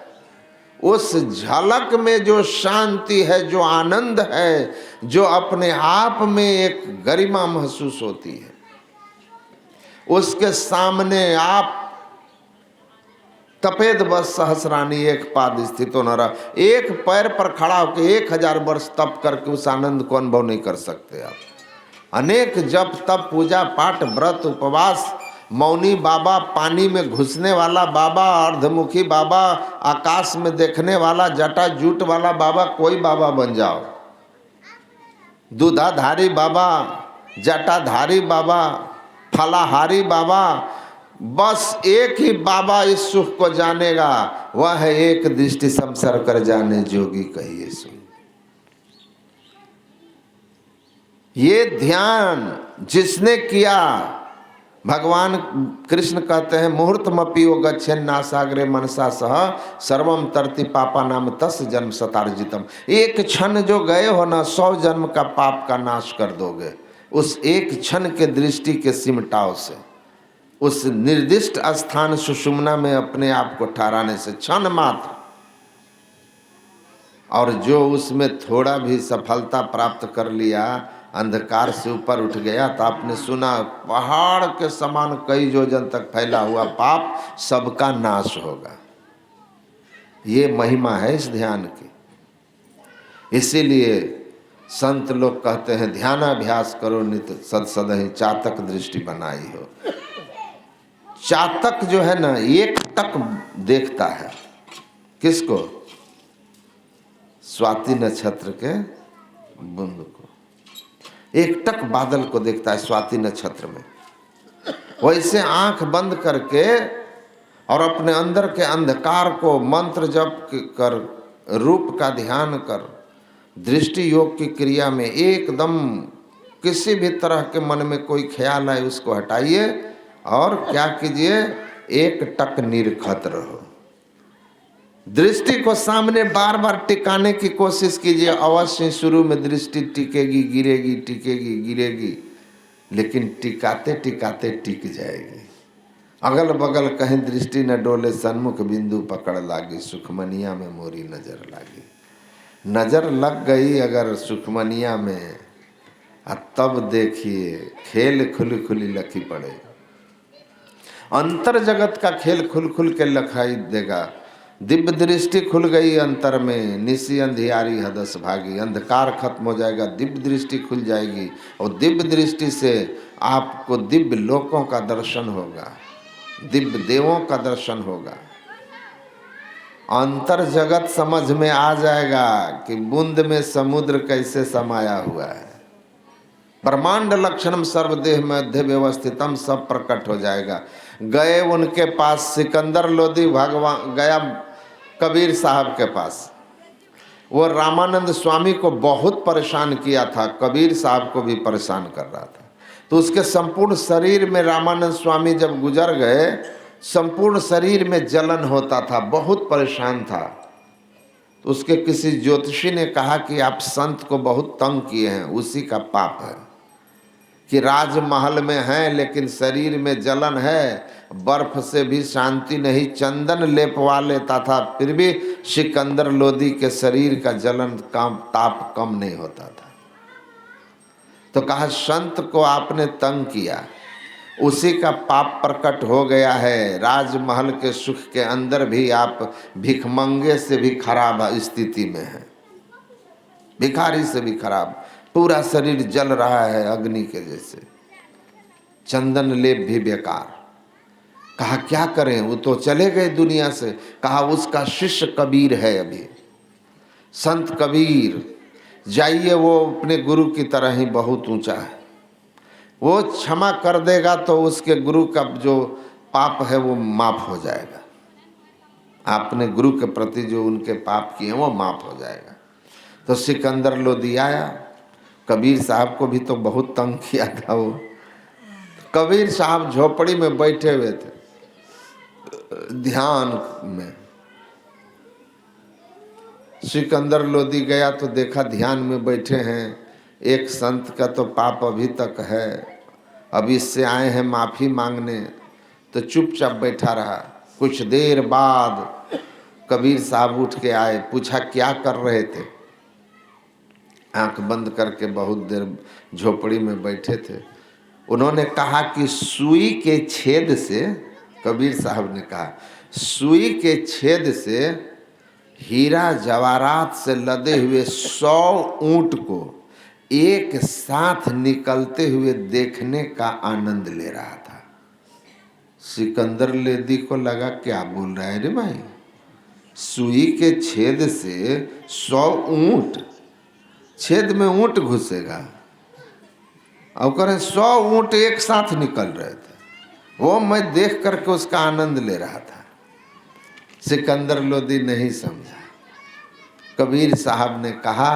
उस झलक में जो शांति है, जो आनंद है, जो अपने आप में एक गरिमा महसूस होती है, उसके सामने आप तपेद बस सहस्रानी एक पाद स्थितो न रह। एक पैर पर खड़ा होकर 1000 वर्ष तप करके उस आनंद को अनुभव नहीं कर सकते आप। अनेक जप तप पूजा पाठ व्रत उपवास, मौनी बाबा, पानी में घुसने वाला बाबा, अर्धमुखी बाबा, आकाश में देखने वाला, जटा जूट वाला बाबा, कोई बाबा बन जाओ, दूधाधारी बाबा, जटाधारी बाबा, फलाहारी बाबा, बस एक ही बाबा इस सुख को जानेगा, वह है एक दृष्टि समसर कर जाने जोगी कहिए सुन। ये ध्यान जिसने किया, भगवान कृष्ण कहते हैं मुहूर्तमपि वो गच्छेन नासाग्रे मनसा सह सर्वम तरति पापा नाम तस् जन्म शतार्जितम। एक क्षण जो गए हो ना, 100 जन्म का पाप का नाश कर दोगे उस एक क्षण के दृष्टि के सिमटाव से, उस निर्दिष्ट स्थान सुषुम्ना में अपने आप को ठहराने से, क्षण मात्र। और जो उसमें थोड़ा भी सफलता प्राप्त कर लिया, अंधकार से ऊपर उठ गया, तो आपने सुना पहाड़ के समान कई योजन तक फैला हुआ पाप सबका नाश होगा। ये महिमा है इस ध्यान की। इसीलिए संत लोग कहते हैं ध्यानाभ्यास करो नित सदसदहि चातक दृष्टि बनाई हो। चातक जो है ना, एक टक देखता है किसको? स्वाति नक्षत्र के बूंद को, एक टक बादल को देखता है स्वाति नक्षत्र में। वैसे आंख बंद करके और अपने अंदर के अंधकार को मंत्र जप कर, रूप का ध्यान कर, दृष्टि योग की क्रिया में एकदम किसी भी तरह के मन में कोई ख्याल आए उसको हटाइए और क्या कीजिए, एक टक निरखत रहो। दृष्टि को सामने बार बार टिकाने की कोशिश कीजिए। अवश्य शुरू में दृष्टि टिकेगी, गिरेगी, टिकेगी, गिरेगी, लेकिन टिकाते टिकाते टिक जाएगी। अगल बगल कहीं दृष्टि न डोले, सन्मुख बिंदु पकड़ लागी, सुखमनिया में मोरी नजर लागी। नजर लग गई अगर सुखमनिया में, तब देखिए खेल खुली खुली लखी पड़े। अंतर जगत का खेल खुल खुल के लखाई देगा। दिव्य दृष्टि खुल गई अंतर में, निसी अंधियारी हदस भागी। अंधकार खत्म हो जाएगा, दिव्य दृष्टि खुल जाएगी और दिव्य दृष्टि से आपको दिव्य लोकों का दर्शन होगा, दिव्य देवों का दर्शन होगा। अंतर जगत समझ में आ जाएगा कि बूंद में समुद्र कैसे समाया हुआ है। ब्रह्मांड लक्षणम सर्वदेह मध्य व्यवस्थितम, सब प्रकट हो जाएगा। गए उनके पास, सिकंदर लोधी भगवान गया कबीर साहब के पास। वो रामानंद स्वामी को बहुत परेशान किया था, कबीर साहब को भी परेशान कर रहा था। तो उसके संपूर्ण शरीर में, रामानंद स्वामी जब गुजर गए, संपूर्ण शरीर में जलन होता था, बहुत परेशान था। तो उसके किसी ज्योतिषी ने कहा कि आप संत को बहुत तंग किए हैं, उसी का पाप है कि राजमहल में हैं लेकिन शरीर में जलन है, बर्फ से भी शांति नहीं, चंदन लेपवा लेता था फिर भी सिकंदर लोधी के शरीर का जलन ताप कम नहीं होता था। तो कहा संत को आपने तंग किया, उसी का पाप प्रकट हो गया है। राजमहल के सुख के अंदर भी आप भिखमंगे से भी खराब स्थिति में हैं, भिखारी से भी खराब। पूरा शरीर जल रहा है अग्नि के जैसे, चंदन लेप भी बेकार। कहा क्या करें, वो तो चले गए दुनिया से। कहा उसका शिष्य कबीर है अभी, संत कबीर, जाइए, वो अपने गुरु की तरह ही बहुत ऊंचा है, वो क्षमा कर देगा तो उसके गुरु का जो पाप है वो माफ हो जाएगा। आपने गुरु के प्रति जो उनके पाप किए वो माफ हो जाएगा। तो सिकंदर लोधी आया, कबीर साहब को भी तो बहुत तंग किया था वो। कबीर साहब झोपड़ी में बैठे हुए थे ध्यान में। सिकंदर लोधी गया तो देखा ध्यान में बैठे हैं, एक संत का तो पाप अभी तक है, अभी इससे आए हैं माफ़ी मांगने, तो चुपचाप बैठा रहा। कुछ देर बाद कबीर साहब उठ के आए, पूछा क्या कर रहे थे। आंख बंद करके बहुत देर झोपड़ी में बैठे थे। उन्होंने कहा कि सुई के छेद से, कबीर साहब ने कहा सुई के छेद से हीरा जवाहरात से लदे हुए 100 ऊंट को एक साथ निकलते हुए देखने का आनंद ले रहा था। सिकंदर लोदी को लगा क्या बोल रहा है रे भाई, सुई के छेद से 100 ऊंट, छेद में ऊंट घुसेगा और करें 100 ऊंट एक साथ निकल रहे थे, वो मैं देख करके उसका आनंद ले रहा था। सिकंदर लोदी नहीं समझा। कबीर साहब ने कहा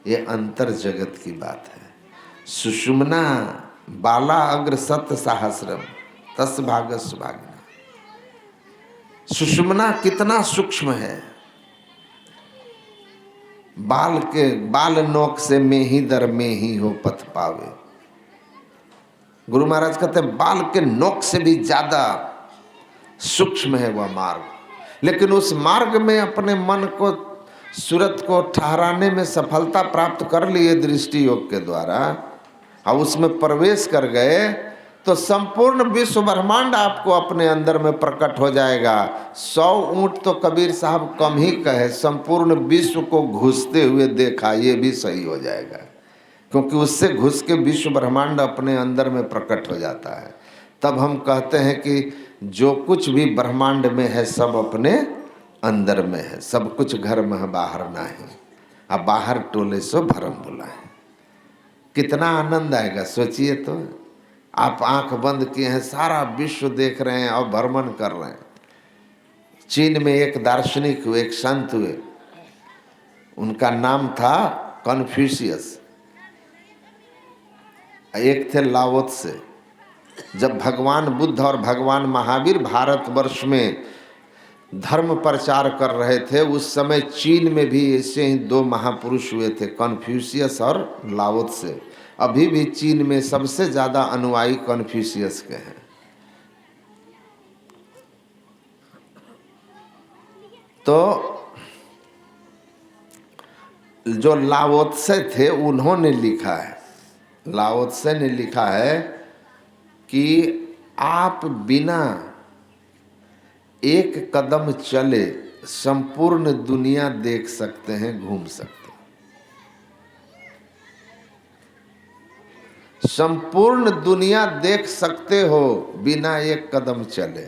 ये अंतर जगत की बात है। सुषुम्ना बाला अग्र सत्य सहस्रम तस् भागस भागना। सुषुम्ना कितना सूक्ष्म है, बाल नोक से में ही दर में ही हो पथ पावे। गुरु महाराज कहते हैं बाल के नोक से भी ज्यादा सूक्ष्म है वह मार्ग, लेकिन उस मार्ग में अपने मन को, सूरत को ठहराने में सफलता प्राप्त कर लिए दृष्टि योग के द्वारा और उसमें प्रवेश कर गए तो संपूर्ण विश्व ब्रह्मांड आपको अपने अंदर में प्रकट हो जाएगा। 100 ऊंट तो कबीर साहब कम ही कहे, संपूर्ण विश्व को घुसते हुए देखा, ये भी सही हो जाएगा, क्योंकि उससे घुस के विश्व ब्रह्मांड अपने अंदर में प्रकट हो जाता है। तब हम कहते हैं कि जो कुछ भी ब्रह्मांड में है सब अपने अंदर में है, सब कुछ घर में है बाहर ना है, अब बाहर टोले सो भरम बुला है। कितना आनंद आएगा सोचिए तो। आप आंख बंद किए हैं, सारा विश्व देख रहे हैं और भ्रमण कर रहे हैं। चीन में एक दार्शनिक हुए, एक संत हुए, उनका नाम था कन्फ्यूशियस, एक थे लाओ त्से। जब भगवान बुद्ध और भगवान महावीर भारतवर्ष में धर्म प्रचार कर रहे थे, उस समय चीन में भी ऐसे ही 2 महापुरुष हुए थे, कन्फ्यूशियस और लाओ त्से। अभी भी चीन में सबसे ज्यादा अनुयायी कन्फ्यूशियस के हैं। तो जो लाओ त्से थे उन्होंने लिखा है, लाओ त्से ने लिखा है कि आप बिना एक कदम चले संपूर्ण दुनिया देख सकते हैं, घूम सकते हैं। संपूर्ण दुनिया देख सकते हो बिना एक कदम चले,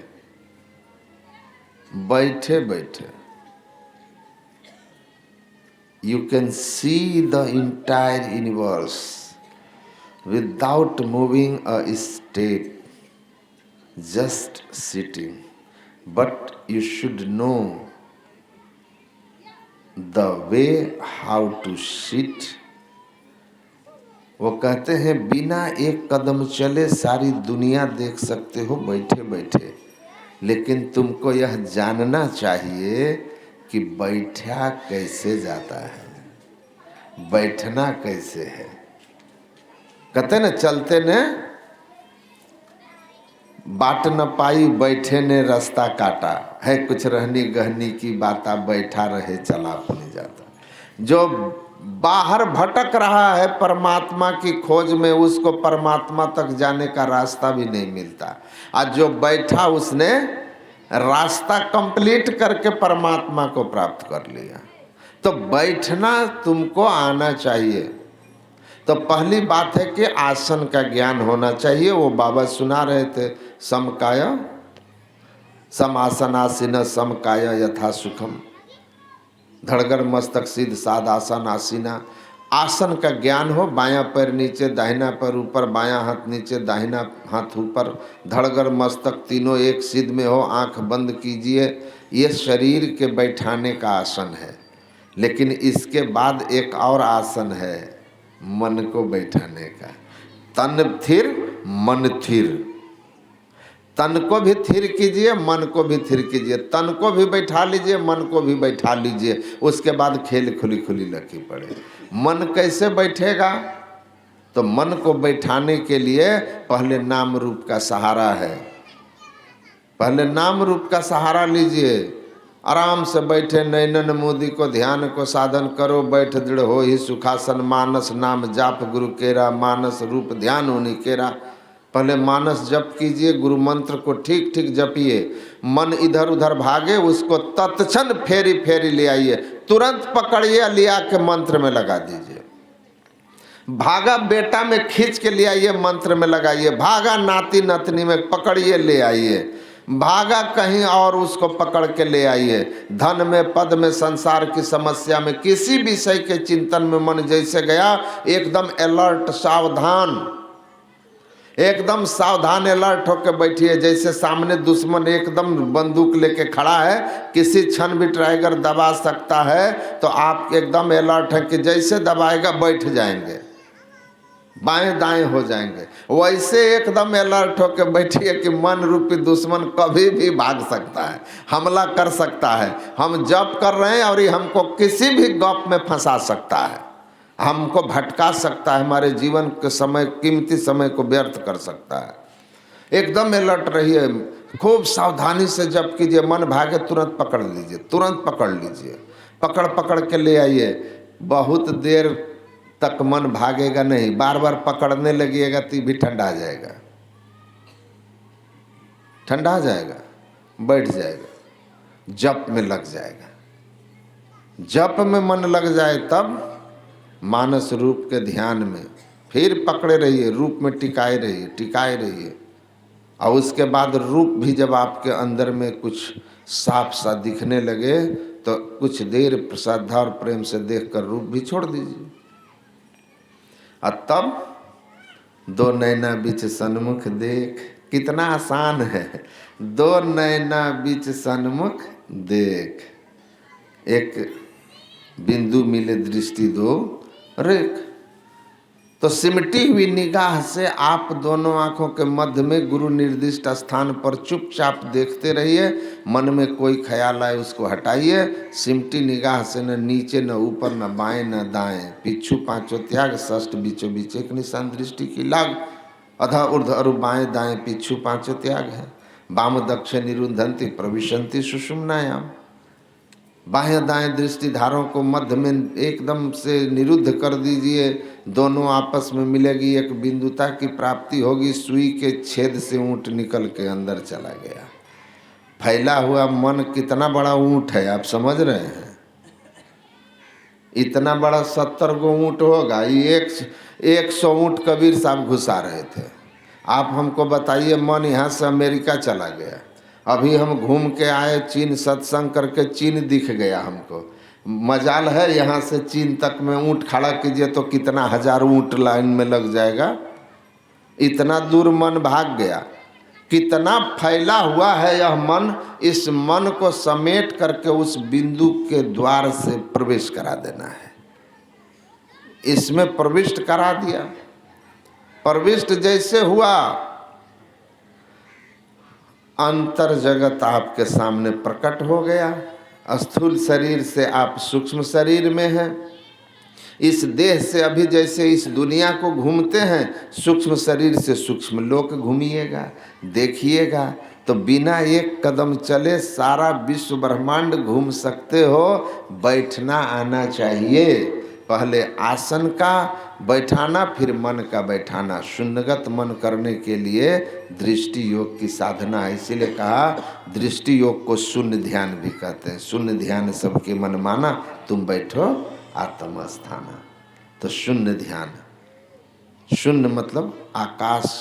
बैठे बैठे। You can see the entire universe without moving a step, just sitting, but you should know the way how to sit. वो कहते हैं बिना एक कदम चले सारी दुनिया देख सकते हो बैठे बैठे, लेकिन तुमको यह जानना चाहिए कि बैठा कैसे जाता है, बैठना कैसे है। कहते न चलते ने बाट न पाई, बैठे ने रास्ता काटा, है कुछ रहनी गहनी की बाता, बैठा रहे चला अपनी जाता। जो बाहर भटक रहा है परमात्मा की खोज में, उसको परमात्मा तक जाने का रास्ता भी नहीं मिलता। आज जो बैठा उसने रास्ता कंप्लीट करके परमात्मा को प्राप्त कर लिया। तो बैठना तुमको आना चाहिए। तो पहली बात है कि आसन का ज्ञान होना चाहिए। वो बाबा सुना रहे थे, समकाय समासनासीन समकाय यथा सुखम, धड़गड़ मस्तक सिद्ध साध आसन आसीना। आसन का ज्ञान हो, बायां पैर नीचे दाहिना पैर ऊपर, बायां हाथ नीचे दाहिना हाथ ऊपर, धड़गड़ मस्तक तीनों एक सिद्ध में हो। आंख बंद कीजिए, ये शरीर के बैठाने का आसन है। लेकिन इसके बाद एक और आसन है मन को बैठाने का। तन थिर मन थिर, तन को भी थिर कीजिए, मन को भी थिर कीजिए। तन को भी बैठा लीजिए, मन को भी बैठा लीजिए, उसके बाद खेल खुली खुली लकी पड़े। मन कैसे बैठेगा? तो मन को बैठाने के लिए पहले नाम रूप का सहारा है। पहले नाम रूप का सहारा लीजिए, आराम से बैठे नैनन मोदी को ध्यान को साधन करो। बैठ दृढ़ हो ही सुखासन, मानस नाम जाप गुरु केरा, मानस रूप ध्यान होनी केरा। पहले मानस जप कीजिए, गुरु मंत्र को ठीक ठीक जपिए, मन इधर उधर भागे उसको तत्क्षण फेरी फेरी ले आइए, तुरंत पकड़िए, लिया के मंत्र में लगा दीजिए। भागा बेटा में खींच के ले आइए, मंत्र में लगाइए, भागा नाती नतनी में पकड़िए ले आइए, भागा कहीं और उसको पकड़ के ले आइए। धन में, पद में, संसार की समस्या में, किसी विषय के चिंतन में मन जैसे गया, एकदम अलर्ट, सावधान, एकदम सावधान अलर्ट होकर बैठिए। जैसे सामने दुश्मन एकदम बंदूक लेके खड़ा है, किसी क्षण भी ट्राइगर दबा सकता है, तो आप एकदम अलर्ट हैं कि जैसे दबाएगा बैठ जाएंगे, बाएं दाएं हो जाएंगे। वैसे एकदम अलर्ट होकर बैठिए कि मन रूपी दुश्मन कभी भी भाग सकता है, हमला कर सकता है। हम जप कर रहे हैं और ये हमको किसी भी गप में फंसा सकता है, हमको भटका सकता है, हमारे जीवन के समय, कीमती समय को व्यर्थ कर सकता है। एकदम अलर्ट रहिए, खूब सावधानी से जप कीजिए। मन भागे तुरंत पकड़ लीजिए, तुरंत पकड़ लीजिए, पकड़ पकड़ के ले आइए। बहुत देर तक मन भागेगा नहीं, बार बार पकड़ने लगिएगा तो भी ठंडा जाएगा, ठंडा जाएगा, बैठ जाएगा, जप में लग जाएगा। जप में मन लग जाए तब मानस रूप के ध्यान में फिर पकड़े रहिए, रूप में टिकाए रहिए, टिकाए रहिए। और उसके बाद रूप भी जब आपके अंदर में कुछ साफ सा दिखने लगे तो कुछ देर श्रद्धा और प्रेम से देखकर रूप भी छोड़ दीजिए। और तब दो नैना बीच सन्मुख देख, कितना आसान है, दो नैना बीच सन्मुख देख, एक बिंदु मिले दृष्टि दो रेख। तो सिमटी हुई निगाह से आप दोनों आंखों के मध्य में गुरु निर्दिष्ट स्थान पर चुपचाप देखते रहिए। मन में कोई ख्याल आए उसको हटाइए। सिमटी निगाह से न नीचे न ऊपर न बाएं न दाएं, पिछू पांचों त्याग, षष्ठ बीचों बीच एक निशान दृष्टि की लाग, अधा ऊर्ध अरु बाएं दाएं पिछू पांचों त्याग है। वाम दक्षिण निरुंधंती प्रविशंति सुषुम्नायाम, बाह्य दाएं दृष्टि धारों को मध्य में एकदम से निरुद्ध कर दीजिए, दोनों आपस में मिलेगी, एक बिंदुता की प्राप्ति होगी। सुई के छेद से ऊंट निकल के अंदर चला गया। फैला हुआ मन कितना बड़ा ऊंट है, आप समझ रहे हैं? इतना बड़ा 70 गो ऊंट होगा। ये 100 ऊंट कबीर साहब घुसा रहे थे। आप हमको बताइए, मन यहाँ से अमेरिका चला गया, अभी हम घूम के आए चीन, सत्संग करके चीन दिख गया हमको। मजाल है यहाँ से चीन तक में ऊंट खड़ा कीजिए तो कितना हजार ऊंट लाइन में लग जाएगा। इतना दूर मन भाग गया। कितना फैला हुआ है यह मन। इस मन को समेट करके उस बिंदु के द्वार से प्रवेश करा देना है। इसमें प्रविष्ट करा दिया। प्रविष्ट जैसे हुआ, अंतर जगत आपके सामने प्रकट हो गया। स्थूल शरीर से आप सूक्ष्म शरीर में हैं। इस देह से अभी जैसे इस दुनिया को घूमते हैं, सूक्ष्म शरीर से सूक्ष्म लोक घूमिएगा, देखिएगा तो बिना एक कदम चले सारा विश्व ब्रह्मांड घूम सकते हो। बैठना आना चाहिए। पहले आसन का बैठाना, फिर मन का बैठाना। शून्यगत मन करने के लिए दृष्टि योग की साधना है। इसीलिए कहा दृष्टि योग को शून्य ध्यान भी कहते हैं। शून्य ध्यान सबके मन माना, तुम बैठो आत्मस्थाना। तो शून्य ध्यान, शून्य मतलब आकाश,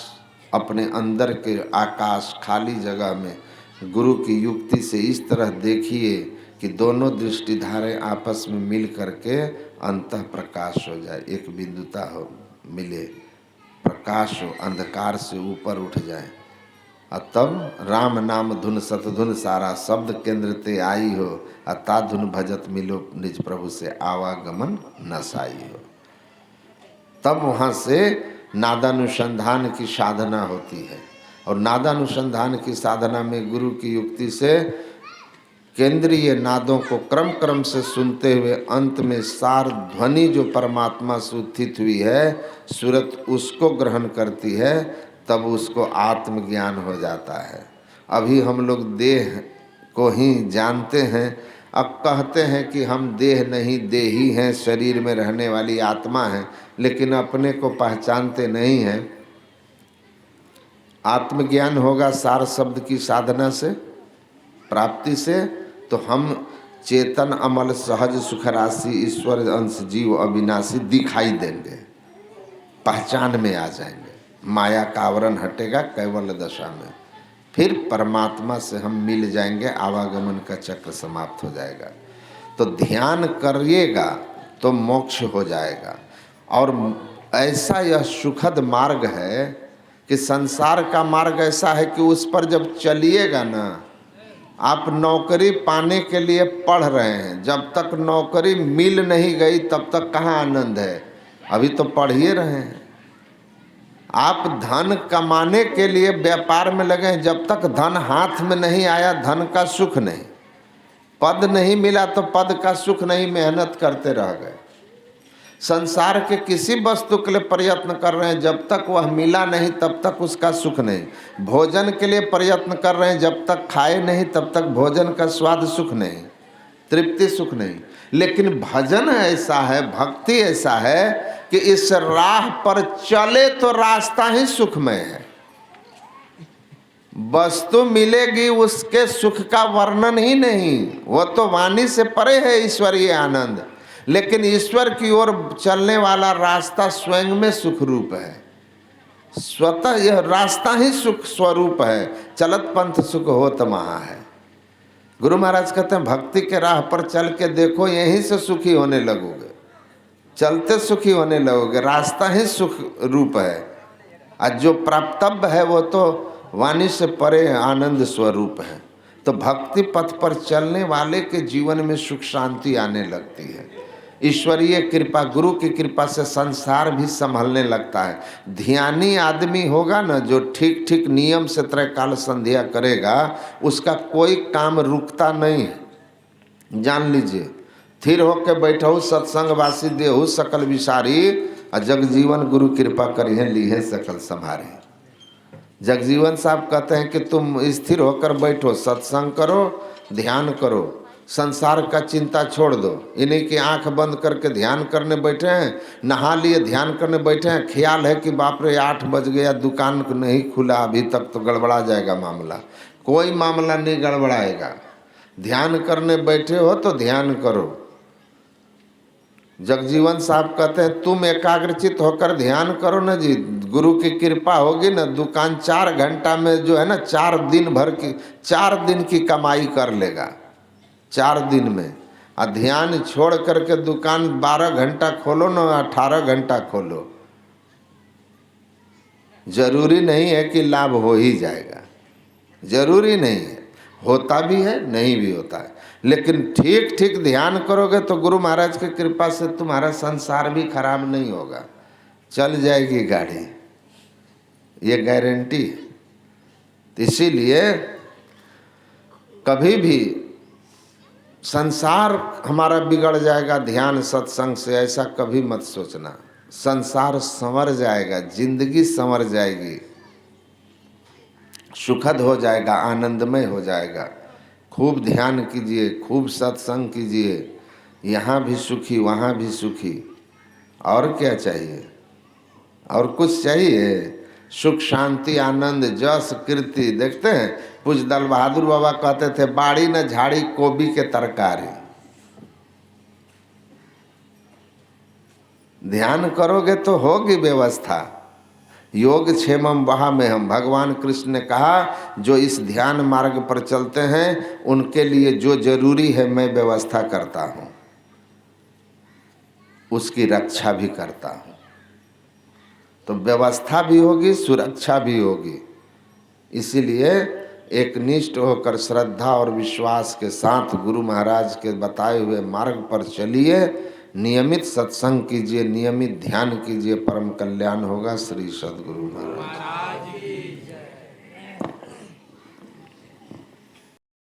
अपने अंदर के आकाश, खाली जगह में गुरु की युक्ति से इस तरह देखिए कि दोनों दृष्टिधारें आपस में मिल करके अंतः प्रकाश हो जाए, एक बिंदुता हो, मिले, प्रकाश हो, अंधकार से ऊपर उठ जाए। और तब राम नाम धुन सतधुन सारा, शब्द केंद्र ते आई हो, अता धुन भजत मिलो निज प्रभु से आवागमन न साई हो। तब वहाँ से नादानुसंधान की साधना होती है। और नादानुसंधान की साधना में गुरु की युक्ति से केंद्रीय नादों को क्रम क्रम से सुनते हुए अंत में सार ध्वनि जो परमात्मा से उत्थित हुई है, सूरत उसको ग्रहण करती है, तब उसको आत्मज्ञान हो जाता है। अभी हम लोग देह को ही जानते हैं। अब कहते हैं कि हम देह नहीं, देही हैं, शरीर में रहने वाली आत्मा हैं, लेकिन अपने को पहचानते नहीं हैं। आत्मज्ञान होगा सार शब्द की साधना से, प्राप्ति से, तो हम चेतन अमल सहज सुख राशि ईश्वर अंश जीव अविनाशी दिखाई देंगे, पहचान में आ जाएंगे। माया का आवरण हटेगा कैवल्य दशा में, फिर परमात्मा से हम मिल जाएंगे, आवागमन का चक्र समाप्त हो जाएगा। तो ध्यान करिएगा तो मोक्ष हो जाएगा। और ऐसा यह सुखद मार्ग है कि संसार का मार्ग ऐसा है कि उस पर जब चलिएगा ना, आप नौकरी पाने के लिए पढ़ रहे हैं, जब तक नौकरी मिल नहीं गई तब तक कहाँ आनंद है, अभी तो पढ़ ही रहे हैं। आप धन कमाने के लिए व्यापार में लगे हैं, जब तक धन हाथ में नहीं आया धन का सुख नहीं, पद नहीं मिला तो पद का सुख नहीं, मेहनत करते रह गए। संसार के किसी वस्तु के लिए प्रयत्न कर रहे हैं, जब तक वह मिला नहीं तब तक उसका सुख नहीं। भोजन के लिए प्रयत्न कर रहे हैं, जब तक खाए नहीं तब तक भोजन का स्वाद सुख नहीं, तृप्ति सुख नहीं। लेकिन भजन ऐसा है, भक्ति ऐसा है कि इस राह पर चले तो रास्ता ही सुखमय है। वस्तु मिलेगी उसके सुख का वर्णन ही नहीं, वो तो वाणी से परे है ईश्वरीय आनंद। लेकिन ईश्वर की ओर चलने वाला रास्ता स्वयं में सुख रूप है, स्वतः यह रास्ता ही सुख स्वरूप है। चलत पंथ सुख होत महा है। गुरु महाराज कहते हैं भक्ति के राह पर चल के देखो, यहीं से सुखी होने लगोगे, चलते सुखी होने लगोगे, रास्ता ही सुख रूप है। और जो प्राप्तव्य है वो तो वाणी से परे आनंद स्वरूप है। तो भक्ति पथ पर चलने वाले के जीवन में सुख शांति आने लगती है। ईश्वरीय कृपा, गुरु की कृपा से संसार भी संभलने लगता है। ध्यानी आदमी होगा ना, जो ठीक ठीक नियम से त्रैकाल संध्या करेगा, उसका कोई काम रुकता नहीं है। जान लीजिए, स्थिर होकर बैठो सत्संग वासी देहु सकल विसारी, और जगजीवन गुरु कृपा करिए लीहे सकल संभारी। जगजीवन साहब कहते हैं कि तुम स्थिर होकर बैठो, सत्संग करो, ध्यान करो, संसार का चिंता छोड़ दो। इन्हीं की आंख बंद करके ध्यान करने बैठे हैं, नहा लिए ध्यान करने बैठे हैं, ख्याल है कि बाप रे 8 बज गया, दुकान नहीं खुला अभी तक, तो गड़बड़ा जाएगा मामला। कोई मामला नहीं गड़बड़ाएगा। ध्यान करने बैठे हो तो ध्यान करो। जगजीवन साहब कहते हैं तुम एकाग्रचित होकर ध्यान करो ना जी, गुरु की कृपा होगी ना, दुकान 4 घंटा में जो है ना 4 दिन भर की 4 दिन की कमाई कर लेगा 4 दिन में। और ध्यान छोड़ करके दुकान 12 घंटा खोलो ना 18 घंटा खोलो, जरूरी नहीं है कि लाभ हो ही जाएगा, जरूरी नहीं है, होता भी है नहीं भी होता है। लेकिन ठीक ठीक ध्यान करोगे तो गुरु महाराज की कृपा से तुम्हारा संसार भी खराब नहीं होगा, चल जाएगी गाड़ी, ये गारंटी है। इसीलिए कभी भी संसार हमारा बिगड़ जाएगा ध्यान सत्संग से, ऐसा कभी मत सोचना। संसार संवर जाएगा, जिंदगी संवर जाएगी, सुखद हो जाएगा, आनंदमय हो जाएगा। खूब ध्यान कीजिए, खूब सत्संग कीजिए, यहाँ भी सुखी वहाँ भी सुखी। और क्या चाहिए? और कुछ चाहिए? सुख शांति आनंद जस कीर्ति। देखते हैं पूज्य दल बहादुर बाबा कहते थे, बाड़ी न झाड़ी कोबी के तरकारी। ध्यान करोगे तो होगी व्यवस्था। योग क्षेमम वहा में हम, भगवान कृष्ण ने कहा जो इस ध्यान मार्ग पर चलते हैं उनके लिए जो जरूरी है मैं व्यवस्था करता हूँ, उसकी रक्षा भी करता हूँ। तो व्यवस्था भी होगी, सुरक्षा भी होगी। इसीलिए एक निष्ठ होकर श्रद्धा और विश्वास के साथ गुरु महाराज के बताए हुए मार्ग पर चलिए, नियमित सत्संग कीजिए, नियमित ध्यान कीजिए, परम कल्याण होगा। श्री सद्गुरु महाराज।